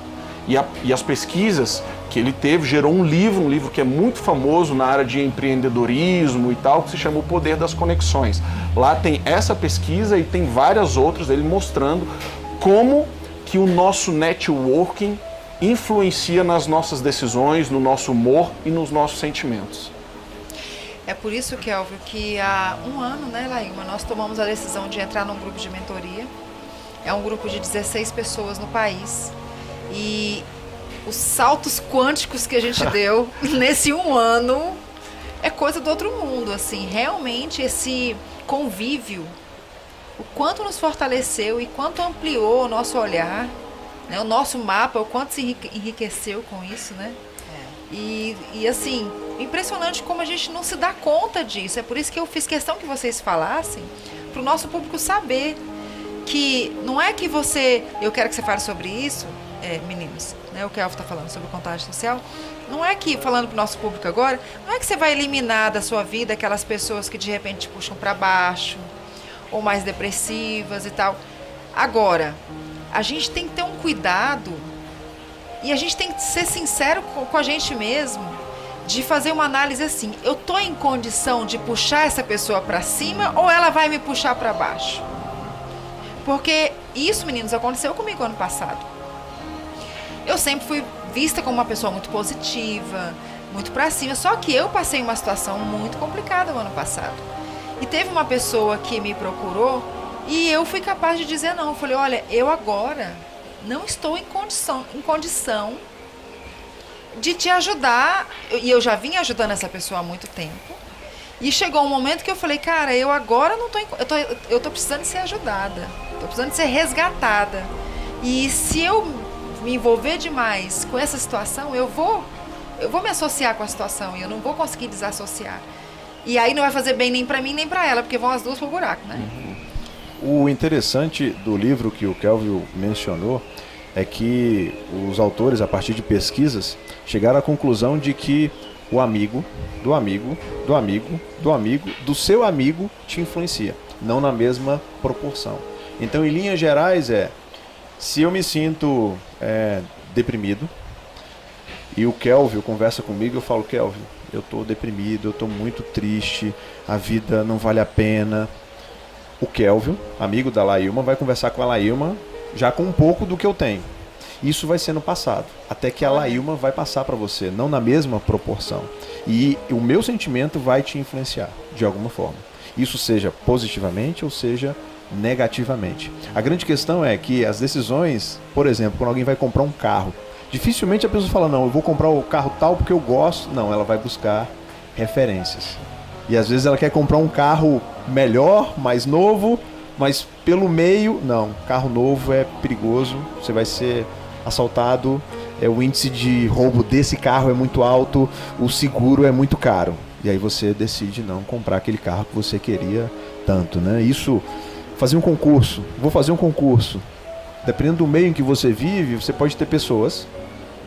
E as pesquisas que ele teve gerou um livro que é muito famoso na área de empreendedorismo e tal, que se chama O Poder das Conexões. Lá tem essa pesquisa e tem várias outras dele mostrando como que o nosso networking influencia nas nossas decisões, no nosso humor e nos nossos sentimentos. É por isso, Kelvin, que há um ano, né, Laíma, nós tomamos a decisão de entrar num grupo de mentoria. É um grupo de 16 pessoas no país. E os saltos quânticos que a gente deu nesse um ano é coisa do outro mundo, assim. Realmente esse convívio, o quanto nos fortaleceu e quanto ampliou o nosso olhar, né, o nosso mapa, o quanto se enriqueceu com isso, né? E assim, impressionante como a gente não se dá conta disso. É por isso que eu fiz questão que vocês falassem, para o nosso público saber que não é que eu quero que você fale sobre isso, meninos, né, o Kelvin está falando sobre contagem social, não é que, falando para o nosso público agora, não é que você vai eliminar da sua vida aquelas pessoas que de repente te puxam para baixo, ou mais depressivas e tal. Agora, a gente tem que ter um cuidado e a gente tem que ser sincero com a gente mesmo, de fazer uma análise assim, eu estou em condição de puxar essa pessoa para cima ou ela vai me puxar para baixo? Porque isso, meninos, aconteceu comigo ano passado. Eu sempre fui vista como uma pessoa muito positiva, muito para cima, só que eu passei uma situação muito complicada no ano passado. E teve uma pessoa que me procurou e eu fui capaz de dizer não. Eu falei, olha, eu agora não estou em condição de te ajudar. E eu já vim ajudando essa pessoa há muito tempo. E chegou um momento que eu falei, cara, eu agora não eu tô precisando de ser ajudada. Tô precisando de ser resgatada. E se eu me envolver demais com essa situação, eu vou me associar com a situação e eu não vou conseguir desassociar. E aí não vai fazer bem nem para mim nem para ela, porque vão as duas pro buraco, né? O interessante do livro que o Kelvin mencionou é que os autores, a partir de pesquisas, chegaram à conclusão de que o amigo, do amigo, do amigo, do amigo, do seu amigo te influencia, não na mesma proporção. Então, em linhas gerais, se eu me sinto deprimido e o Kelvin conversa comigo, eu falo, Kelvin, eu estou deprimido, eu estou muito triste, a vida não vale a pena. O Kelvin, amigo da Laíma, vai conversar com a Laíma já com um pouco do que eu tenho. Isso vai sendo passado, até que a Laíma vai passar para você, não na mesma proporção. E o meu sentimento vai te influenciar, de alguma forma. Isso seja positivamente ou seja negativamente. A grande questão é que as decisões, por exemplo, quando alguém vai comprar um carro, dificilmente a pessoa fala, não, eu vou comprar o carro tal porque eu gosto. Não, ela vai buscar referências. E às vezes ela quer comprar um carro melhor, mais novo, mas pelo meio, não, carro novo é perigoso, você vai ser assaltado, o índice de roubo desse carro é muito alto, o seguro é muito caro. E aí você decide não comprar aquele carro que você queria tanto, né? Isso, fazer um concurso, vou fazer um concurso. Dependendo do meio em que você vive, você pode ter pessoas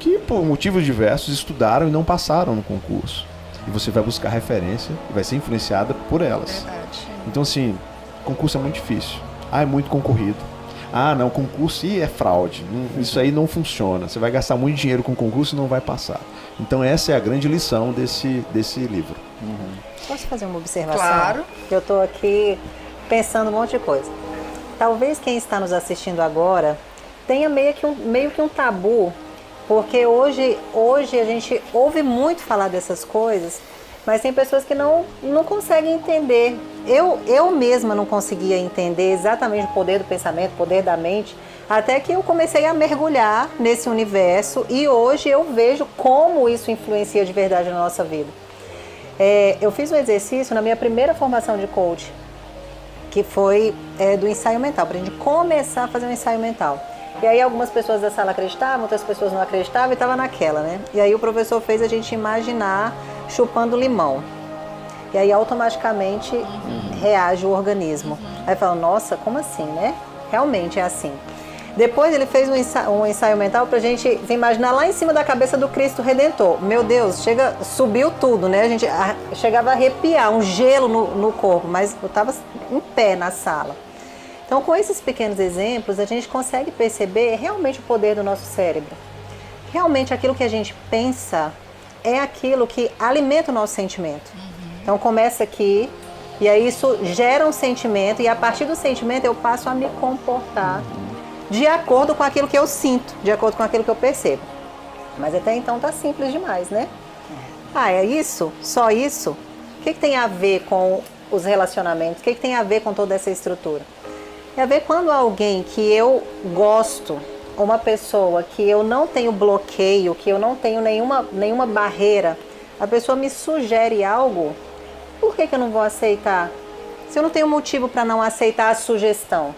que, por motivos diversos, estudaram e não passaram no concurso. E você vai buscar referência e vai ser influenciada por elas. Verdade. Então, assim, concurso é muito difícil. É muito concorrido. Não, concurso é fraude. Isso aí não funciona. Você vai gastar muito dinheiro com concurso e não vai passar. Então, essa é a grande lição desse livro. Posso fazer uma observação? Claro. Eu estou aqui pensando um monte de coisa. Talvez quem está nos assistindo agora tenha meio que um tabu, porque hoje a gente ouve muito falar dessas coisas, mas tem pessoas que não conseguem entender. Eu mesma não conseguia entender exatamente o poder do pensamento, o poder da mente, até que eu comecei a mergulhar nesse universo e hoje eu vejo como isso influencia de verdade na nossa vida. Eu fiz um exercício na minha primeira formação de coach, que foi do ensaio mental, para a gente começar a fazer um ensaio mental. E aí algumas pessoas da sala acreditavam, outras pessoas não acreditavam e estava naquela, né? E aí o professor fez a gente imaginar chupando limão. E aí automaticamente reage o organismo. Aí fala, nossa, como assim, né? Realmente é assim. Depois ele fez um ensaio mental pra gente imaginar lá em cima da cabeça do Cristo Redentor. Meu Deus, subiu tudo, né? A gente chegava a arrepiar, um gelo no corpo, mas eu estava em pé na sala. Então, com esses pequenos exemplos, a gente consegue perceber realmente o poder do nosso cérebro. Realmente aquilo que a gente pensa é aquilo que alimenta o nosso sentimento. Então, começa aqui, e aí isso gera um sentimento, e a partir do sentimento eu passo a me comportar de acordo com aquilo que eu sinto, de acordo com aquilo que eu percebo. Mas até então tá simples demais, né? É isso? Só isso? que tem a ver com os relacionamentos? O que tem a ver com toda essa estrutura? Tem a ver quando alguém que eu gosto, uma pessoa que eu não tenho bloqueio, que eu não tenho nenhuma barreira, a pessoa me sugere algo, por que eu não vou aceitar? Se eu não tenho motivo para não aceitar a sugestão.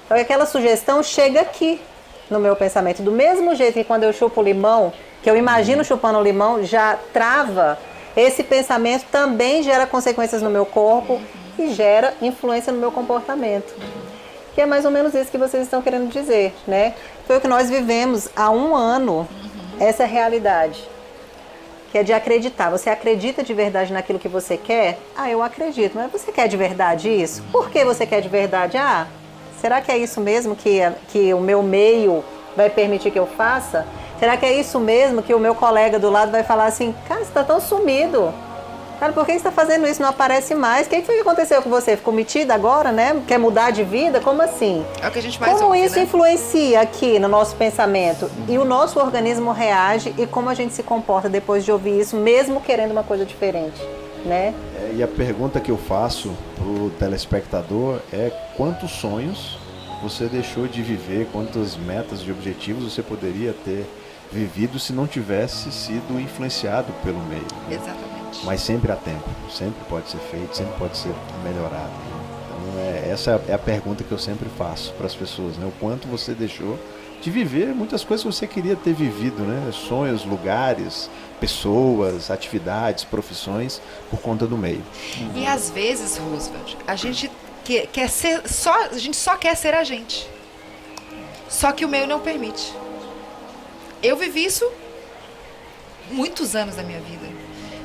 Então aquela sugestão chega aqui no meu pensamento. Do mesmo jeito que quando eu chupo o limão, que eu imagino chupando o limão, já trava, esse pensamento também gera consequências no meu corpo e gera influência no meu comportamento. Que é mais ou menos isso que vocês estão querendo dizer, né? Foi o que nós vivemos há 1 ano, essa realidade. Que é de acreditar. Você acredita de verdade naquilo que você quer? Ah, eu acredito. Mas você quer de verdade isso? Por que você quer de verdade? Ah, será que é isso mesmo que o meu meio vai permitir que eu faça? Será que é isso mesmo que o meu colega do lado vai falar assim, cara, você está tão sumido. Cara, por que você está fazendo isso? Não aparece mais. O que foi que aconteceu com você? Ficou metida agora, né? Quer mudar de vida? Como assim? É o que a gente mais Como ouve, isso né? influencia aqui no nosso pensamento? E o nosso organismo reage e como a gente se comporta depois de ouvir isso, mesmo querendo uma coisa diferente, né? E a pergunta que eu faço pro telespectador é quantos sonhos você deixou de viver, quantas metas e objetivos você poderia ter vivido se não tivesse sido influenciado pelo meio. Né? Exatamente. Mas sempre há tempo, sempre pode ser feito, sempre pode ser melhorado. Então essa é a pergunta que eu sempre faço para as pessoas, né? O quanto você deixou de viver muitas coisas que você queria ter vivido, né? Sonhos, lugares, pessoas, atividades, profissões, por conta do meio. E às vezes, Roosevelt, a gente quer ser a gente só quer ser a gente. Só que o meio não permite. Eu vivi isso muitos anos da minha vida.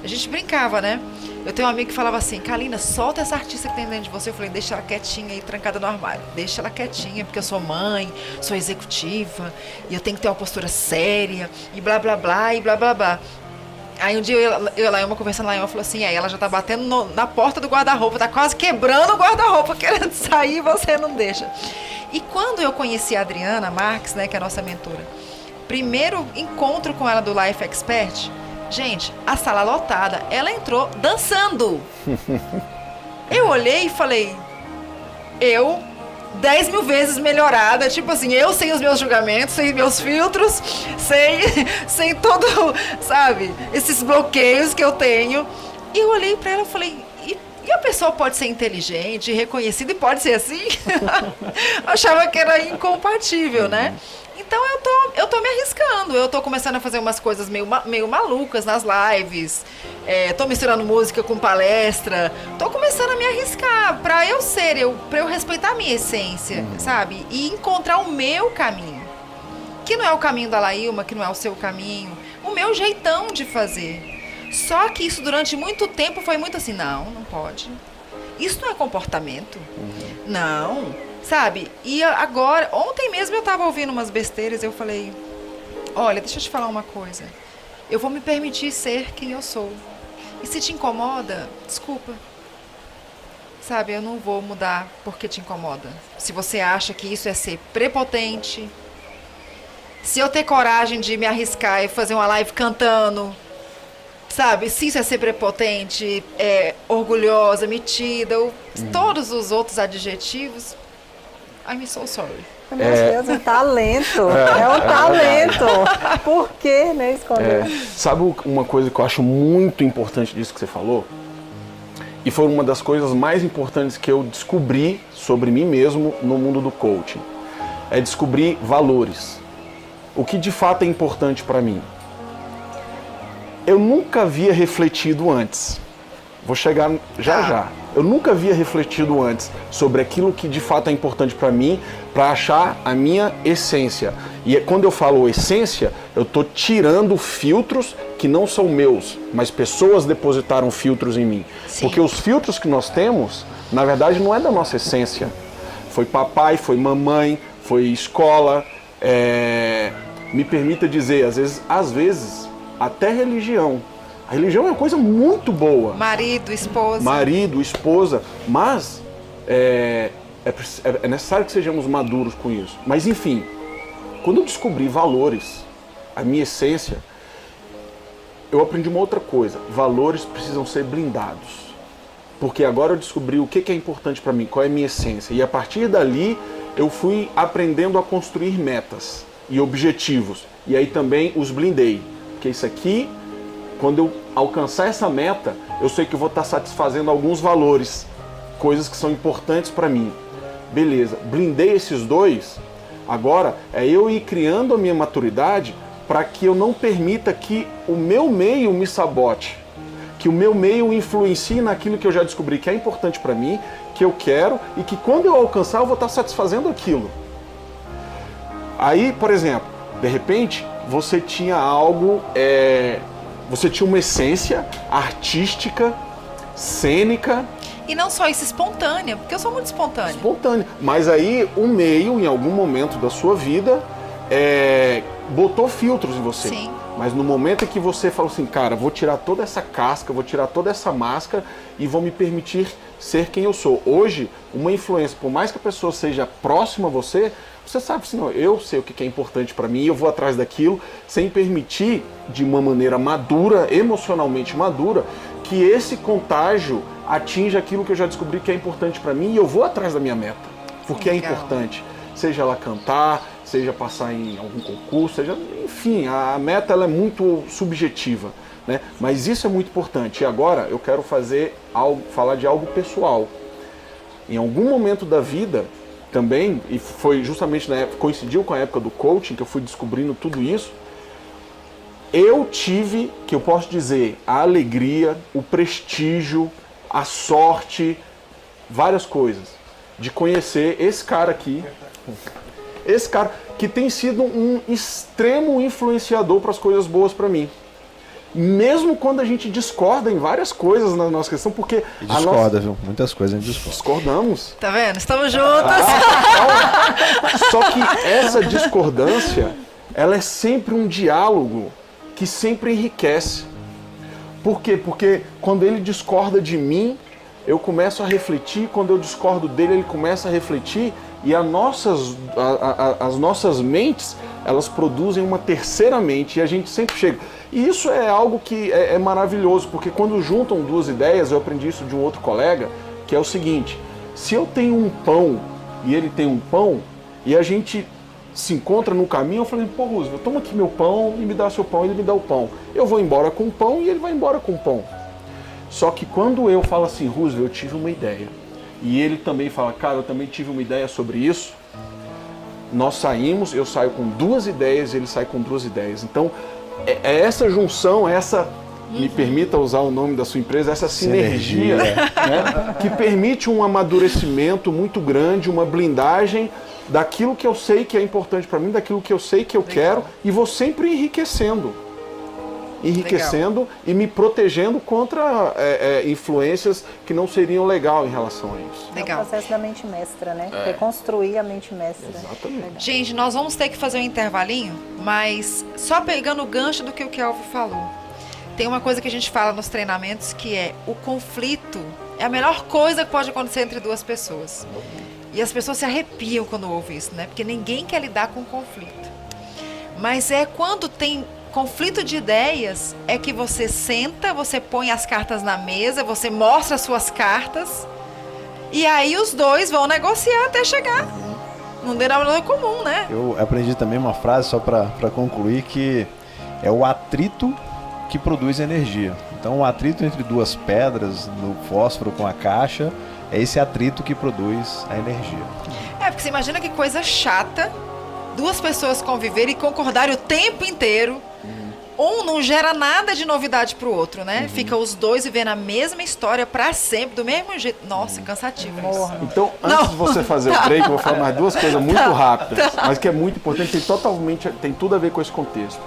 A gente brincava, né? Eu tenho um amigo que falava assim, Kalina, solta essa artista que tem dentro de você. Eu falei, deixa ela quietinha aí, trancada no armário. Deixa ela quietinha, porque eu sou mãe, sou executiva, e eu tenho que ter uma postura séria, e blá, blá, blá, e blá, blá, blá. Aí um dia eu e a Laima conversando, a Laima falou assim, ela já tá batendo na porta do guarda-roupa, tá quase quebrando o guarda-roupa, querendo sair e você não deixa. E quando eu conheci a Adriana Marques, né, que é a nossa mentora, primeiro encontro com ela do Life Expert, gente, a sala lotada, ela entrou dançando. Eu olhei e falei, 10 mil vezes melhorada, tipo assim, eu sem os meus julgamentos, sem meus filtros, sem todo, sabe, esses bloqueios que eu tenho. E eu olhei pra ela e falei, e a pessoa pode ser inteligente, reconhecida e pode ser assim? Achava que era incompatível, né? Então eu tô me arriscando, eu tô começando a fazer umas coisas meio malucas nas lives, tô misturando música com palestra, tô começando a me arriscar pra eu respeitar a minha essência, sabe? E encontrar o meu caminho, que não é o caminho da Lailma, que não é o seu caminho, o meu jeitão de fazer. Só que isso durante muito tempo foi muito assim, não pode. Isso não é comportamento. Não. Sabe? E agora, ontem mesmo eu tava ouvindo umas besteiras, eu falei, olha, deixa eu te falar uma coisa. Eu vou me permitir ser quem eu sou. E se te incomoda, desculpa. Sabe, eu não vou mudar porque te incomoda. Se você acha que isso é ser prepotente, se eu ter coragem de me arriscar e fazer uma live cantando, sabe, se isso é ser prepotente, orgulhosa, metida, ou todos os outros adjetivos, I'm so sorry. Meu Deus, um talento. É um talento. Por que, né, esconder? Sabe uma coisa que eu acho muito importante disso que você falou? E foi uma das coisas mais importantes que eu descobri sobre mim mesmo no mundo do coaching. É descobrir valores. O que de fato é importante para mim. Eu nunca havia refletido antes. Vou chegar já. Eu nunca havia refletido antes sobre aquilo que de fato é importante para mim, para achar a minha essência. E quando eu falo essência, eu estou tirando filtros que não são meus, mas pessoas depositaram filtros em mim. Sim. Porque os filtros que nós temos, na verdade, não é da nossa essência. Foi papai, foi mamãe, foi escola. Me permita dizer, às vezes, até religião. A religião é uma coisa muito boa. Marido, esposa. Mas é necessário que sejamos maduros com isso. Mas enfim, quando eu descobri valores, a minha essência, eu aprendi uma outra coisa. Valores precisam ser blindados. Porque agora eu descobri o que é importante para mim, qual é a minha essência. E a partir dali eu fui aprendendo a construir metas e objetivos. E aí também os blindei. Porque isso aqui, quando eu alcançar essa meta, eu sei que eu vou estar satisfazendo alguns valores, coisas que são importantes para mim. Beleza, blindei esses dois, agora é eu ir criando a minha maturidade para que eu não permita que o meu meio me sabote, que o meu meio influencie naquilo que eu já descobri que é importante para mim, que eu quero e que quando eu alcançar eu vou estar satisfazendo aquilo. Aí, por exemplo, de repente você tinha algo, você tinha uma essência artística, cênica. E não só isso, espontânea, porque eu sou muito espontânea. Espontânea. Mas aí o meio, em algum momento da sua vida, botou filtros em você. Sim. Mas no momento em que você falou assim, cara, vou tirar toda essa casca, vou tirar toda essa máscara e vou me permitir ser quem eu sou. Hoje, uma influência, por mais que a pessoa seja próxima a você, você sabe assim, não, eu sei o que é importante para mim, eu vou atrás daquilo, sem permitir, de uma maneira madura, emocionalmente madura, que esse contágio atinja aquilo que eu já descobri que é importante para mim e eu vou atrás da minha meta, porque Legal. É importante. Seja ela cantar, seja passar em algum concurso, seja, enfim, a meta ela é muito subjetiva, né? Mas isso é muito importante. E agora eu quero falar de algo pessoal. Em algum momento da vida também, e foi justamente na época, coincidiu com a época do coaching, que eu fui descobrindo tudo isso, eu tive, que eu posso dizer, a alegria, o prestígio, a sorte, várias coisas, de conhecer esse cara aqui, esse cara que tem sido um extremo influenciador para as coisas boas para mim. Mesmo quando a gente discorda em várias coisas na nossa questão, porque E discorda, viu? Muitas coisas a gente discorda. discordamos. Tá vendo? Estamos juntos. Só que essa discordância, ela é sempre um diálogo que sempre enriquece. Por quê? Porque quando ele discorda de mim, eu começo a refletir, quando eu discordo dele, ele começa a refletir, e as nossas mentes, elas produzem uma terceira mente, e a gente sempre chega. E isso é algo que é maravilhoso, porque quando juntam duas ideias, eu aprendi isso de um outro colega, que é o seguinte, se eu tenho um pão e ele tem um pão, e a gente se encontra no caminho, eu falei, pô, Roosevelt, toma aqui meu pão e me dá seu pão, ele me dá o pão. Eu vou embora com o pão e ele vai embora com o pão. Só que quando eu falo assim, Roosevelt, eu tive uma ideia, e ele também fala, cara, eu também tive uma ideia sobre isso, nós saímos, eu saio com duas ideias, ele sai com duas ideias. Então, é essa junção, me permita usar o nome da sua empresa, essa sinergia, né, que permite um amadurecimento muito grande, uma blindagem daquilo que eu sei que é importante para mim, daquilo que eu sei que eu quero, e vou sempre enriquecendo e me protegendo contra influências que não seriam legal em relação a isso. Legal. É o processo da mente mestra, né? Reconstruir a mente mestra. Exatamente. Gente, nós vamos ter que fazer um intervalinho, mas só pegando o gancho do que o Kelvin falou. Tem uma coisa que a gente fala nos treinamentos que é o conflito é a melhor coisa que pode acontecer entre duas pessoas. E as pessoas se arrepiam quando ouvem isso, né? Porque ninguém quer lidar com conflito. Mas é quando tem conflito de ideias, é que você senta, você põe as cartas na mesa, você mostra as suas cartas, e aí os dois vão negociar até chegar num denominador comum, né? Eu aprendi também uma frase, só para concluir, que é o atrito que produz energia. Então, o atrito entre duas pedras, no fósforo com a caixa, é esse atrito que produz a energia. Porque você imagina que coisa chata, duas pessoas conviverem e concordarem o tempo inteiro. Um não gera nada de novidade pro outro, né? Fica os dois vivendo a mesma história pra sempre, do mesmo jeito. Nossa, cansativo isso. Então, antes de você fazer o break, eu vou falar mais duas coisas muito rápidas, mas que é muito importante, tem tudo a ver com esse contexto.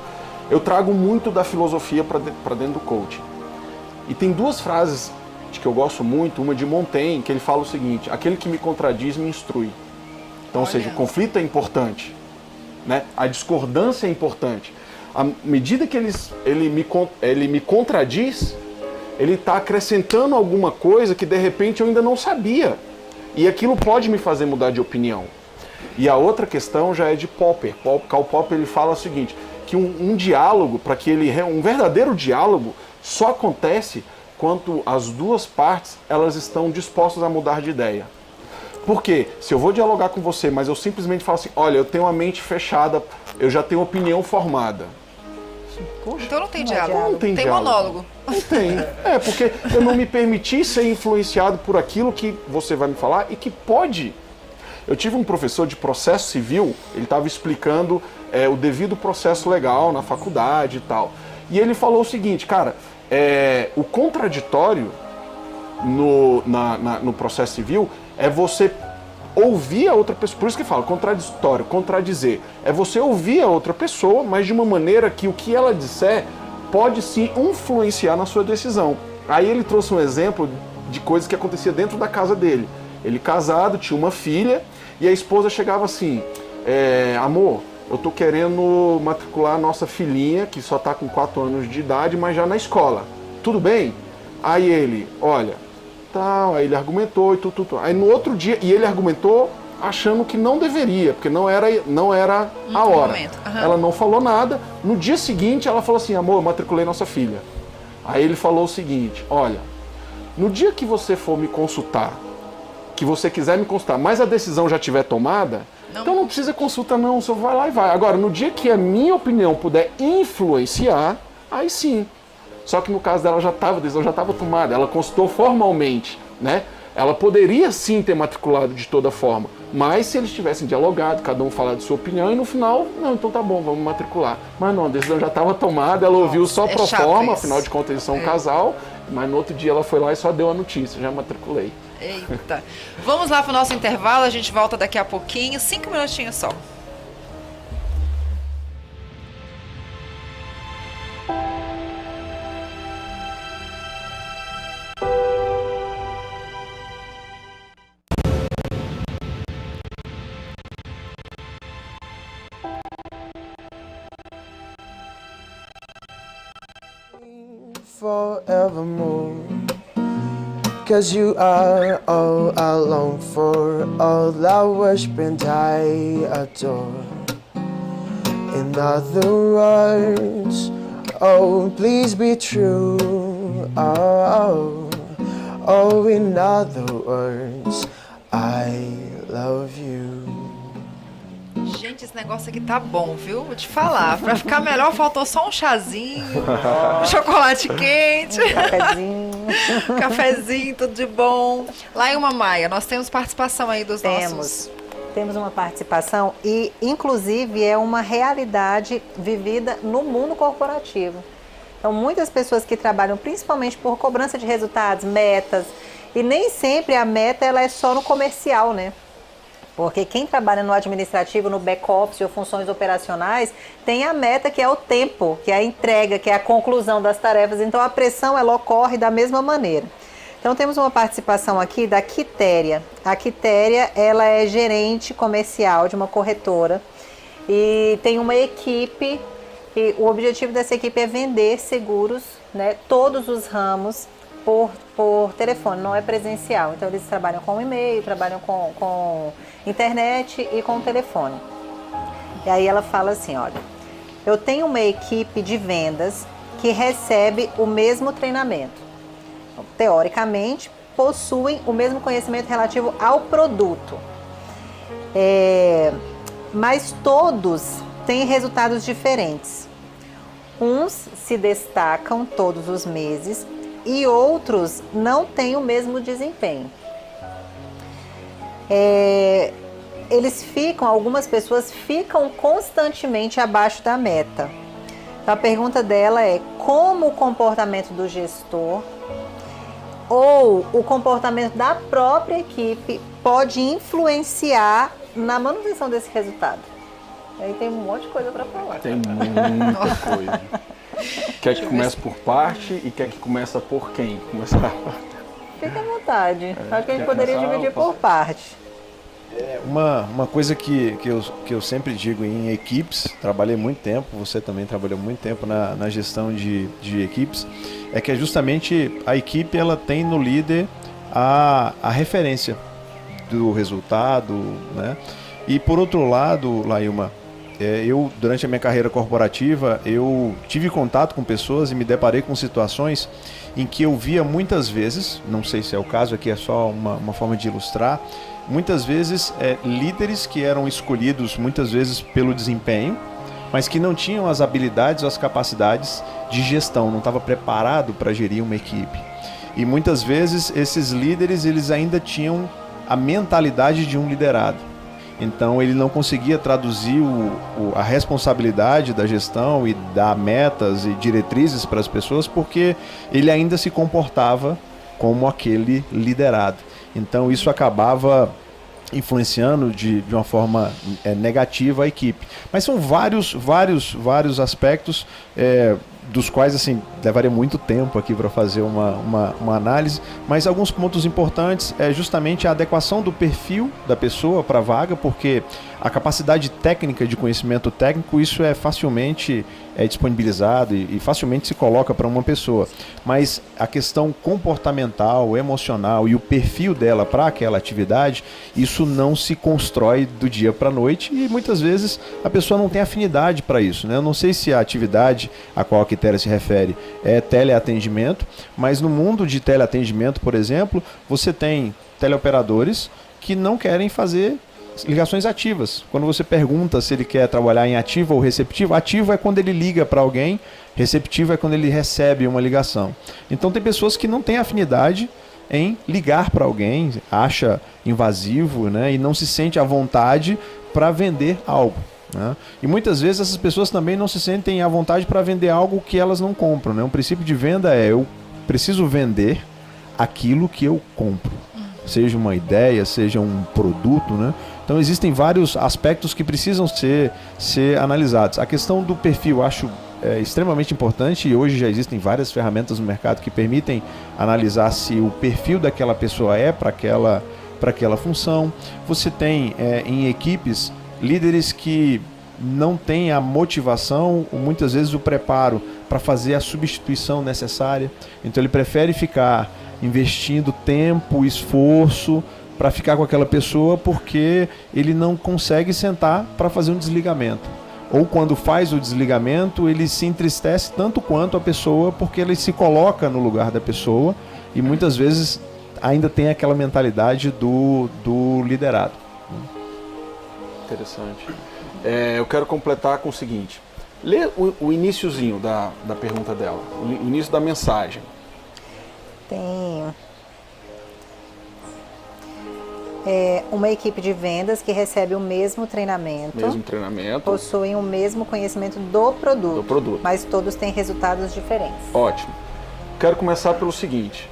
Eu trago muito da filosofia para dentro do coaching. E tem duas frases que eu gosto muito, uma de Montaigne, que ele fala o seguinte, aquele que me contradiz me instrui. Então, ou seja, o conflito é importante, né? A discordância é importante. À medida que ele me contradiz, ele está acrescentando alguma coisa que de repente eu ainda não sabia. E aquilo pode me fazer mudar de opinião. E a outra questão já é de Popper. Karl Popper ele fala o seguinte, que um diálogo, um verdadeiro diálogo, só acontece quanto as duas partes elas estão dispostas a mudar de ideia. Porque se eu vou dialogar com você, mas eu simplesmente falo assim, olha, eu tenho a mente fechada, eu já tenho opinião formada. Poxa, Então não tem Não é diálogo. diálogo. Tem diálogo. monólogo. Não tem. É, porque eu não me permiti ser influenciado por aquilo que você vai me falar e que pode. Eu tive um professor de processo civil, ele estava explicando o devido processo legal na faculdade e tal. E ele falou o seguinte, cara, o contraditório no processo civil é você ouvir a outra pessoa. Por isso que fala contraditório, contradizer. É você ouvir a outra pessoa, mas de uma maneira que o que ela disser pode se influenciar na sua decisão. Aí ele trouxe um exemplo de coisas que acontecia dentro da casa dele. Ele casado, tinha uma filha, e a esposa chegava assim, amor, eu tô querendo matricular a nossa filhinha, que só tá com 4 anos de idade, mas já na escola. Tudo bem? Aí ele, olha, tal, aí ele argumentou e tudo. Aí no outro dia, e ele argumentou achando que não deveria, porque não era a hora. Momento. Uhum. Ela não falou nada. No dia seguinte, ela falou assim, amor, eu matriculei nossa filha. Aí ele falou o seguinte, olha, no dia que você for me consultar, que você quiser me consultar, mas a decisão já estiver tomada, então não precisa consulta não, você vai lá e vai. Agora, no dia que a minha opinião puder influenciar, aí sim. Só que no caso dela a decisão já estava tomada, ela consultou formalmente, né? Ela poderia sim ter matriculado de toda forma, mas se eles tivessem dialogado, cada um falar de sua opinião, e no final, não, então tá bom, vamos matricular. Mas não, a decisão já estava tomada, ela ouviu só pro forma, afinal de contas eles são um casal, mas no outro dia ela foi lá e só deu a notícia, já matriculei. Eita. Vamos lá pro nosso intervalo, a gente volta daqui a pouquinho, 5 minutinhos só. Forevermore, 'cause you are all I long for, all I worship and I adore. In other words, oh, please be true. Oh, in other words, I love you. Gente, esse negócio aqui tá bom, viu? Vou te falar. Pra ficar melhor, faltou só um chazinho, um chocolate quente, Cafezinho. cafezinho, tudo de bom. Laílma Maia, nós temos participação aí dos nossos... Temos uma participação e, inclusive, é uma realidade vivida no mundo corporativo. Então, muitas pessoas que trabalham principalmente por cobrança de resultados, metas, e nem sempre a meta ela é só no comercial, né? Porque quem trabalha no administrativo, no back-office ou funções operacionais, tem a meta que é o tempo, que é a entrega, que é a conclusão das tarefas. Então, a pressão ela ocorre da mesma maneira. Então, temos uma participação aqui da Quitéria. A Quitéria, ela é gerente comercial de uma corretora e tem uma equipe, e o objetivo dessa equipe é vender seguros, né, todos os ramos por telefone, não é presencial. Então, eles trabalham com e-mail, trabalham com internet e com telefone. E aí ela fala assim, olha, eu tenho uma equipe de vendas que recebe o mesmo treinamento. Teoricamente, possuem o mesmo conhecimento relativo ao produto. Mas todos têm resultados diferentes. Uns se destacam todos os meses e outros não têm o mesmo desempenho. Algumas pessoas ficam constantemente abaixo da meta. Então, a pergunta dela é como o comportamento do gestor ou o comportamento da própria equipe pode influenciar na manutenção desse resultado. Aí tem um monte de coisa para falar. Tem muita coisa. Quer que comece por parte e quer que comece por quem? Começar. Fica à vontade. Acho que a gente poderia dividir por parte. Uma coisa que eu sempre digo em equipes, trabalhei muito tempo, você também trabalhou muito tempo na gestão de equipes, é que é justamente a equipe ela tem no líder a referência do resultado, né? E por outro lado, Laílma, eu, durante a minha carreira corporativa, eu tive contato com pessoas e me deparei com situações em que eu via muitas vezes, não sei se é o caso, aqui é só uma forma de ilustrar, muitas vezes líderes que eram escolhidos muitas vezes pelo desempenho, mas que não tinham as habilidades ou as capacidades de gestão, não estava preparado para gerir uma equipe. E muitas vezes esses líderes eles ainda tinham a mentalidade de um liderado. Então ele não conseguia traduzir a responsabilidade da gestão e dar metas e diretrizes para as pessoas porque ele ainda se comportava como aquele liderado. Então isso acabava influenciando de uma forma negativa a equipe. Mas são vários aspectos dos quais assim levaria muito tempo aqui para fazer uma análise, mas alguns pontos importantes é justamente a adequação do perfil da pessoa para a vaga, porque a capacidade técnica de conhecimento técnico, isso é facilmente disponibilizado e facilmente se coloca para uma pessoa, mas a questão comportamental, emocional e o perfil dela para aquela atividade, isso não se constrói do dia para a noite e muitas vezes a pessoa não tem afinidade para isso, né? Eu não sei se a atividade a qual a Quitéria se refere é teleatendimento, mas no mundo de teleatendimento, por exemplo, você tem teleoperadores que não querem fazer ligações ativas. Quando você pergunta se ele quer trabalhar em ativo ou receptivo, ativo é quando ele liga para alguém, receptivo é quando ele recebe uma ligação. Então tem pessoas que não têm afinidade em ligar para alguém, acha invasivo, né, e não se sente à vontade para vender algo. Né? E muitas vezes essas pessoas também não se sentem à vontade para vender algo que elas não compram. Né? Um princípio de venda é eu preciso vender aquilo que eu compro. Seja uma ideia, seja um produto, né? Então existem vários aspectos que precisam ser analisados. A questão do perfil acho extremamente importante e hoje já existem várias ferramentas no mercado que permitem analisar se o perfil daquela pessoa é para aquela função. Você tem em equipes líderes que não têm a motivação ou muitas vezes o preparo para fazer a substituição necessária. Então ele prefere ficar investindo tempo, esforço para ficar com aquela pessoa porque ele não consegue sentar para fazer um desligamento. Ou quando faz o desligamento, ele se entristece tanto quanto a pessoa porque ele se coloca no lugar da pessoa e muitas vezes ainda tem aquela mentalidade do liderado. Interessante. Eu quero completar com o seguinte. Lê o iniciozinho da pergunta dela, o início da mensagem. Tem uma equipe de vendas que recebe o mesmo treinamento. Possuem o mesmo conhecimento do produto. Mas todos têm resultados diferentes. Ótimo. Quero começar pelo seguinte.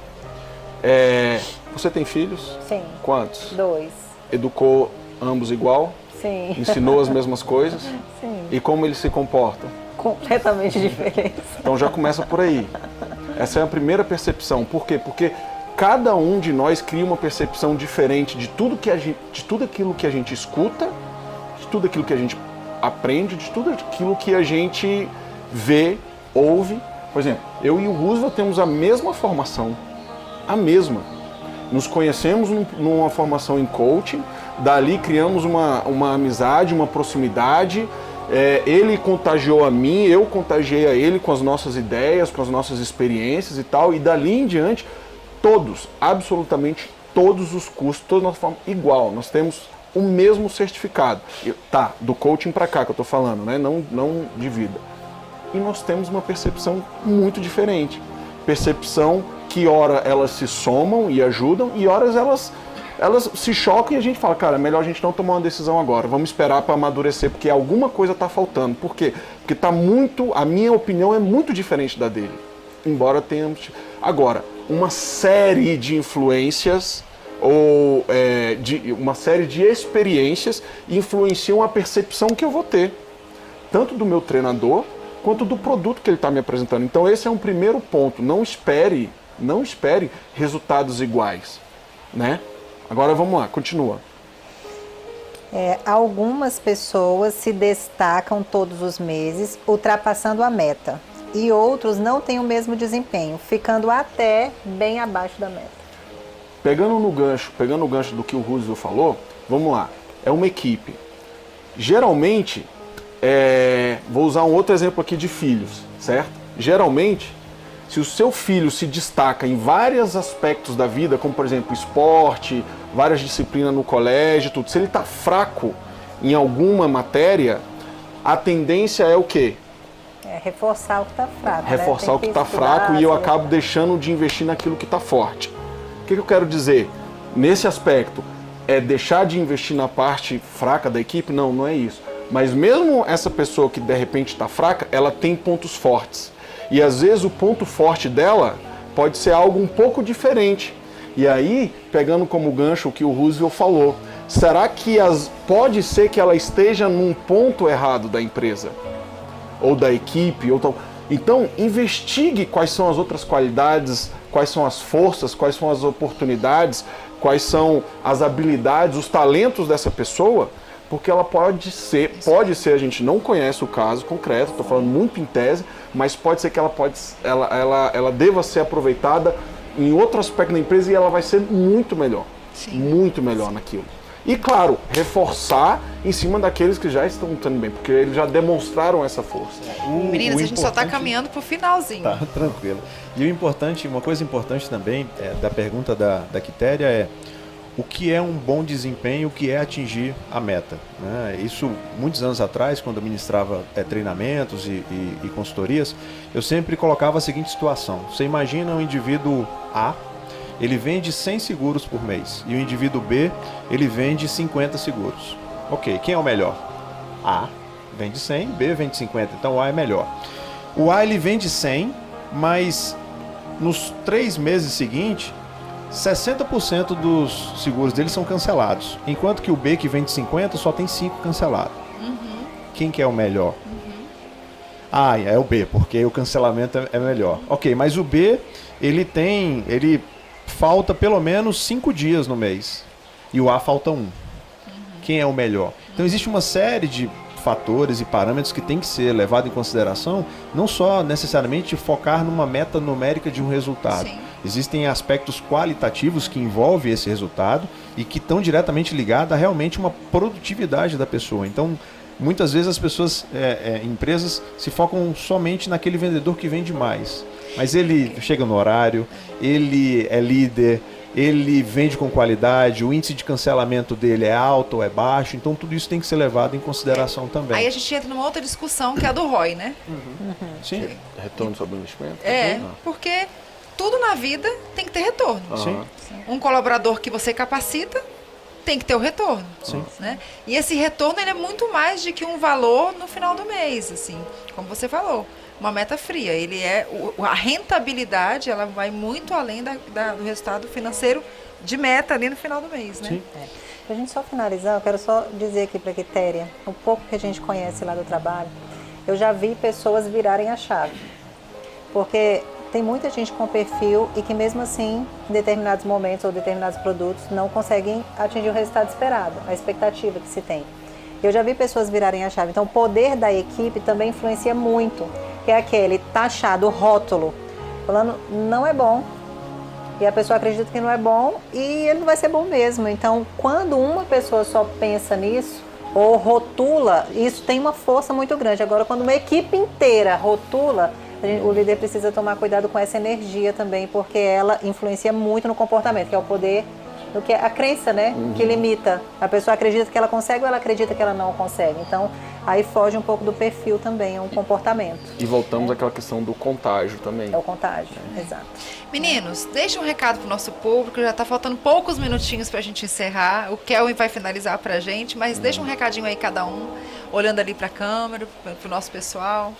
Você tem filhos? Sim. Quantos? 2. Educou ambos igual? Sim. Ensinou as mesmas coisas? Sim. E como eles se comportam? Completamente diferentes. Então já começa por aí. Essa é a primeira percepção. Por quê? Porque cada um de nós cria uma percepção diferente de tudo aquilo que a gente escuta, de tudo aquilo que a gente aprende, de tudo aquilo que a gente vê, ouve. Por exemplo, eu e o Roosevelt temos a mesma formação, a mesma. Nos conhecemos numa formação em coaching, dali criamos uma amizade, uma proximidade. Ele contagiou a mim, eu contagiei a ele com as nossas ideias, com as nossas experiências e tal, e dali em diante, todos, absolutamente todos os cursos, toda a nossa forma igual, nós temos o mesmo certificado. Do coaching para cá que eu estou falando, né? Não de vida. E nós temos uma percepção muito diferente. Percepção que ora elas se somam e ajudam, e horas elas se chocam e a gente fala, cara, é melhor a gente não tomar uma decisão agora, vamos esperar para amadurecer, porque alguma coisa está faltando. Por quê? Porque a minha opinião é muito diferente da dele, embora tenhamos... Agora, uma série de influências ou uma série de experiências influenciam a percepção que eu vou ter, tanto do meu treinador quanto do produto que ele está me apresentando. Então esse é um primeiro ponto, não espere resultados iguais, né? Agora vamos lá, continua. Algumas pessoas se destacam todos os meses, ultrapassando a meta. E outros não têm o mesmo desempenho, ficando até bem abaixo da meta. Pegando o gancho do que o Roosevelt falou, vamos lá. É uma equipe. Geralmente, vou usar um outro exemplo aqui de filhos, certo? Geralmente, se o seu filho se destaca em vários aspectos da vida, como por exemplo esporte, várias disciplinas no colégio, tudo, se ele está fraco em alguma matéria, a tendência é o quê? Reforçar o que está fraco. Reforçar o que está fraco e eu acabo deixando de investir naquilo que está forte. O que eu quero dizer? Nesse aspecto, é deixar de investir na parte fraca da equipe? Não, não é isso. Mas mesmo essa pessoa que de repente está fraca, ela tem pontos fortes. E às vezes o ponto forte dela pode ser algo um pouco diferente. E aí, pegando como gancho o que o Roosevelt falou, será que pode ser que ela esteja num ponto errado da empresa? Ou da equipe? Ou tal. Então, investigue quais são as outras qualidades, quais são as forças, quais são as oportunidades, quais são as habilidades, os talentos dessa pessoa, porque ela pode ser, a gente não conhece o caso concreto, estou falando muito em tese, mas pode ser que ela deva ser aproveitada em outro aspecto da empresa e ela vai ser muito melhor, muito melhor naquilo. E claro, reforçar em cima daqueles que já estão lutando bem, porque eles já demonstraram essa força. Meninas, a gente só está caminhando para o finalzinho. Tá, tranquilo. E uma coisa importante também da pergunta da Quitéria é: o que é um bom desempenho, o que é atingir a meta? Né? Isso, muitos anos atrás, quando eu ministrava treinamentos e consultorias, eu sempre colocava a seguinte situação. Você imagina um indivíduo A, ele vende 100 seguros por mês, e o indivíduo B, ele vende 50 seguros. Ok, quem é o melhor? A vende 100, B vende 50, então o A é melhor. O A, ele vende 100, mas nos 3 meses seguintes, 60% dos seguros dele são cancelados, enquanto que o B, que vende 50, só tem 5 cancelados. Quem que é o melhor? Ah, é o B, porque o cancelamento é melhor. Ok, mas o B, ele falta pelo menos 5 dias no mês, e o A falta 1. Quem é o melhor? Então existe uma série de fatores e parâmetros que tem que ser levado em consideração, não só necessariamente focar numa meta numérica de um resultado. Sim. Existem aspectos qualitativos que envolvem esse resultado e que estão diretamente ligados a realmente uma produtividade da pessoa. Então, muitas vezes as pessoas, empresas, se focam somente naquele vendedor que vende mais. Mas ele chega no horário, ele é líder, ele vende com qualidade, o índice de cancelamento dele é alto ou é baixo, então tudo isso tem que ser levado em consideração também. Aí a gente entra numa outra discussão que é a do ROI, né? Sim. Retorno sobre o investimento? Porque tudo na vida tem que ter retorno. Sim. Um colaborador que você capacita tem que ter o retorno. Sim. Né? E esse retorno ele é muito mais do que um valor no final do mês, assim, como você falou. Uma meta fria. Ele a rentabilidade, ela vai muito além do resultado financeiro de meta ali no final do mês, né? Sim. Pra gente só finalizar, eu quero só dizer aqui para a Quitéria, o pouco que a gente conhece lá do trabalho, eu já vi pessoas virarem a chave. Porque tem muita gente com perfil e que mesmo assim, em determinados momentos ou determinados produtos, não conseguem atingir o resultado esperado, a expectativa que se tem. Eu já vi pessoas virarem a chave. Então, o poder da equipe também influencia muito. Que é aquele taxado, rótulo, falando não é bom. E a pessoa acredita que não é bom e ele não vai ser bom mesmo. Então, quando uma pessoa só pensa nisso, ou rotula, isso tem uma força muito grande. Agora, quando uma equipe inteira rotula, o líder precisa tomar cuidado com essa energia também, porque ela influencia muito no comportamento, que é o poder, do que a crença, né, que limita. A pessoa acredita que ela consegue ou ela acredita que ela não consegue. Então, aí foge um pouco do perfil também, é um comportamento. E voltamos àquela questão do contágio também. É o contágio, exato. Meninos, deixa um recado pro nosso público, já tá faltando poucos minutinhos pra gente encerrar. O Kelvin vai finalizar pra gente, mas deixa um recadinho aí cada um, olhando ali pra câmera, pro nosso pessoal.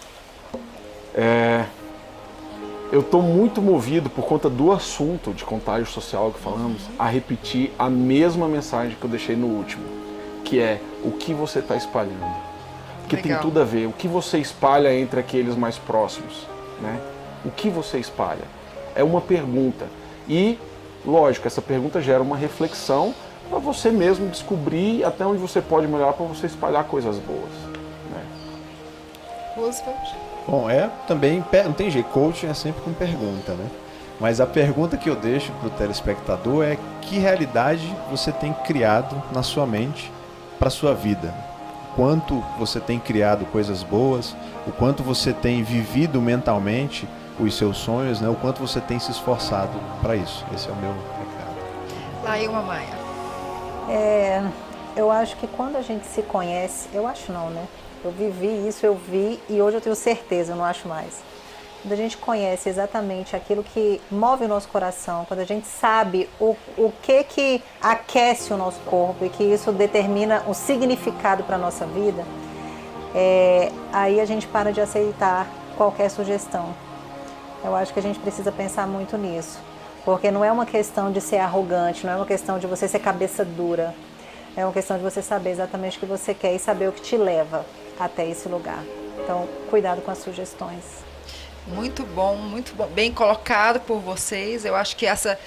Eu estou muito movido por conta do assunto de contágio social que falamos, a repetir a mesma mensagem que eu deixei no último, que é o que você está espalhando. Porque Legal. tem tudo a ver, o que você espalha entre aqueles mais próximos, né? O que você espalha? É uma pergunta. E, lógico, essa pergunta gera uma reflexão para você mesmo descobrir até onde você pode melhorar para você espalhar coisas boas, né? Roosevelt. Bom, também, não tem jeito, coaching é sempre com pergunta, né? Mas a pergunta que eu deixo para o telespectador é: que realidade você tem criado na sua mente para a sua vida? quanto você tem criado coisas boas, o quanto você tem vivido mentalmente os seus sonhos, né? O quanto você tem se esforçado para isso. Esse é o meu recado. Laílma Maia. Eu acho que quando a gente se conhece, eu acho não, né? Eu vivi isso, eu vi e hoje eu tenho certeza, eu não acho mais. Quando a gente conhece exatamente aquilo que move o nosso coração, quando a gente sabe o que aquece o nosso corpo e que isso determina o significado para a nossa vida, aí a gente para de aceitar qualquer sugestão. Eu acho que a gente precisa pensar muito nisso, porque não é uma questão de ser arrogante, não é uma questão de você ser cabeça dura, é uma questão de você saber exatamente o que você quer e saber o que te leva até esse lugar. Então, cuidado com as sugestões. Muito bom, bem colocado por vocês. Eu acho que essa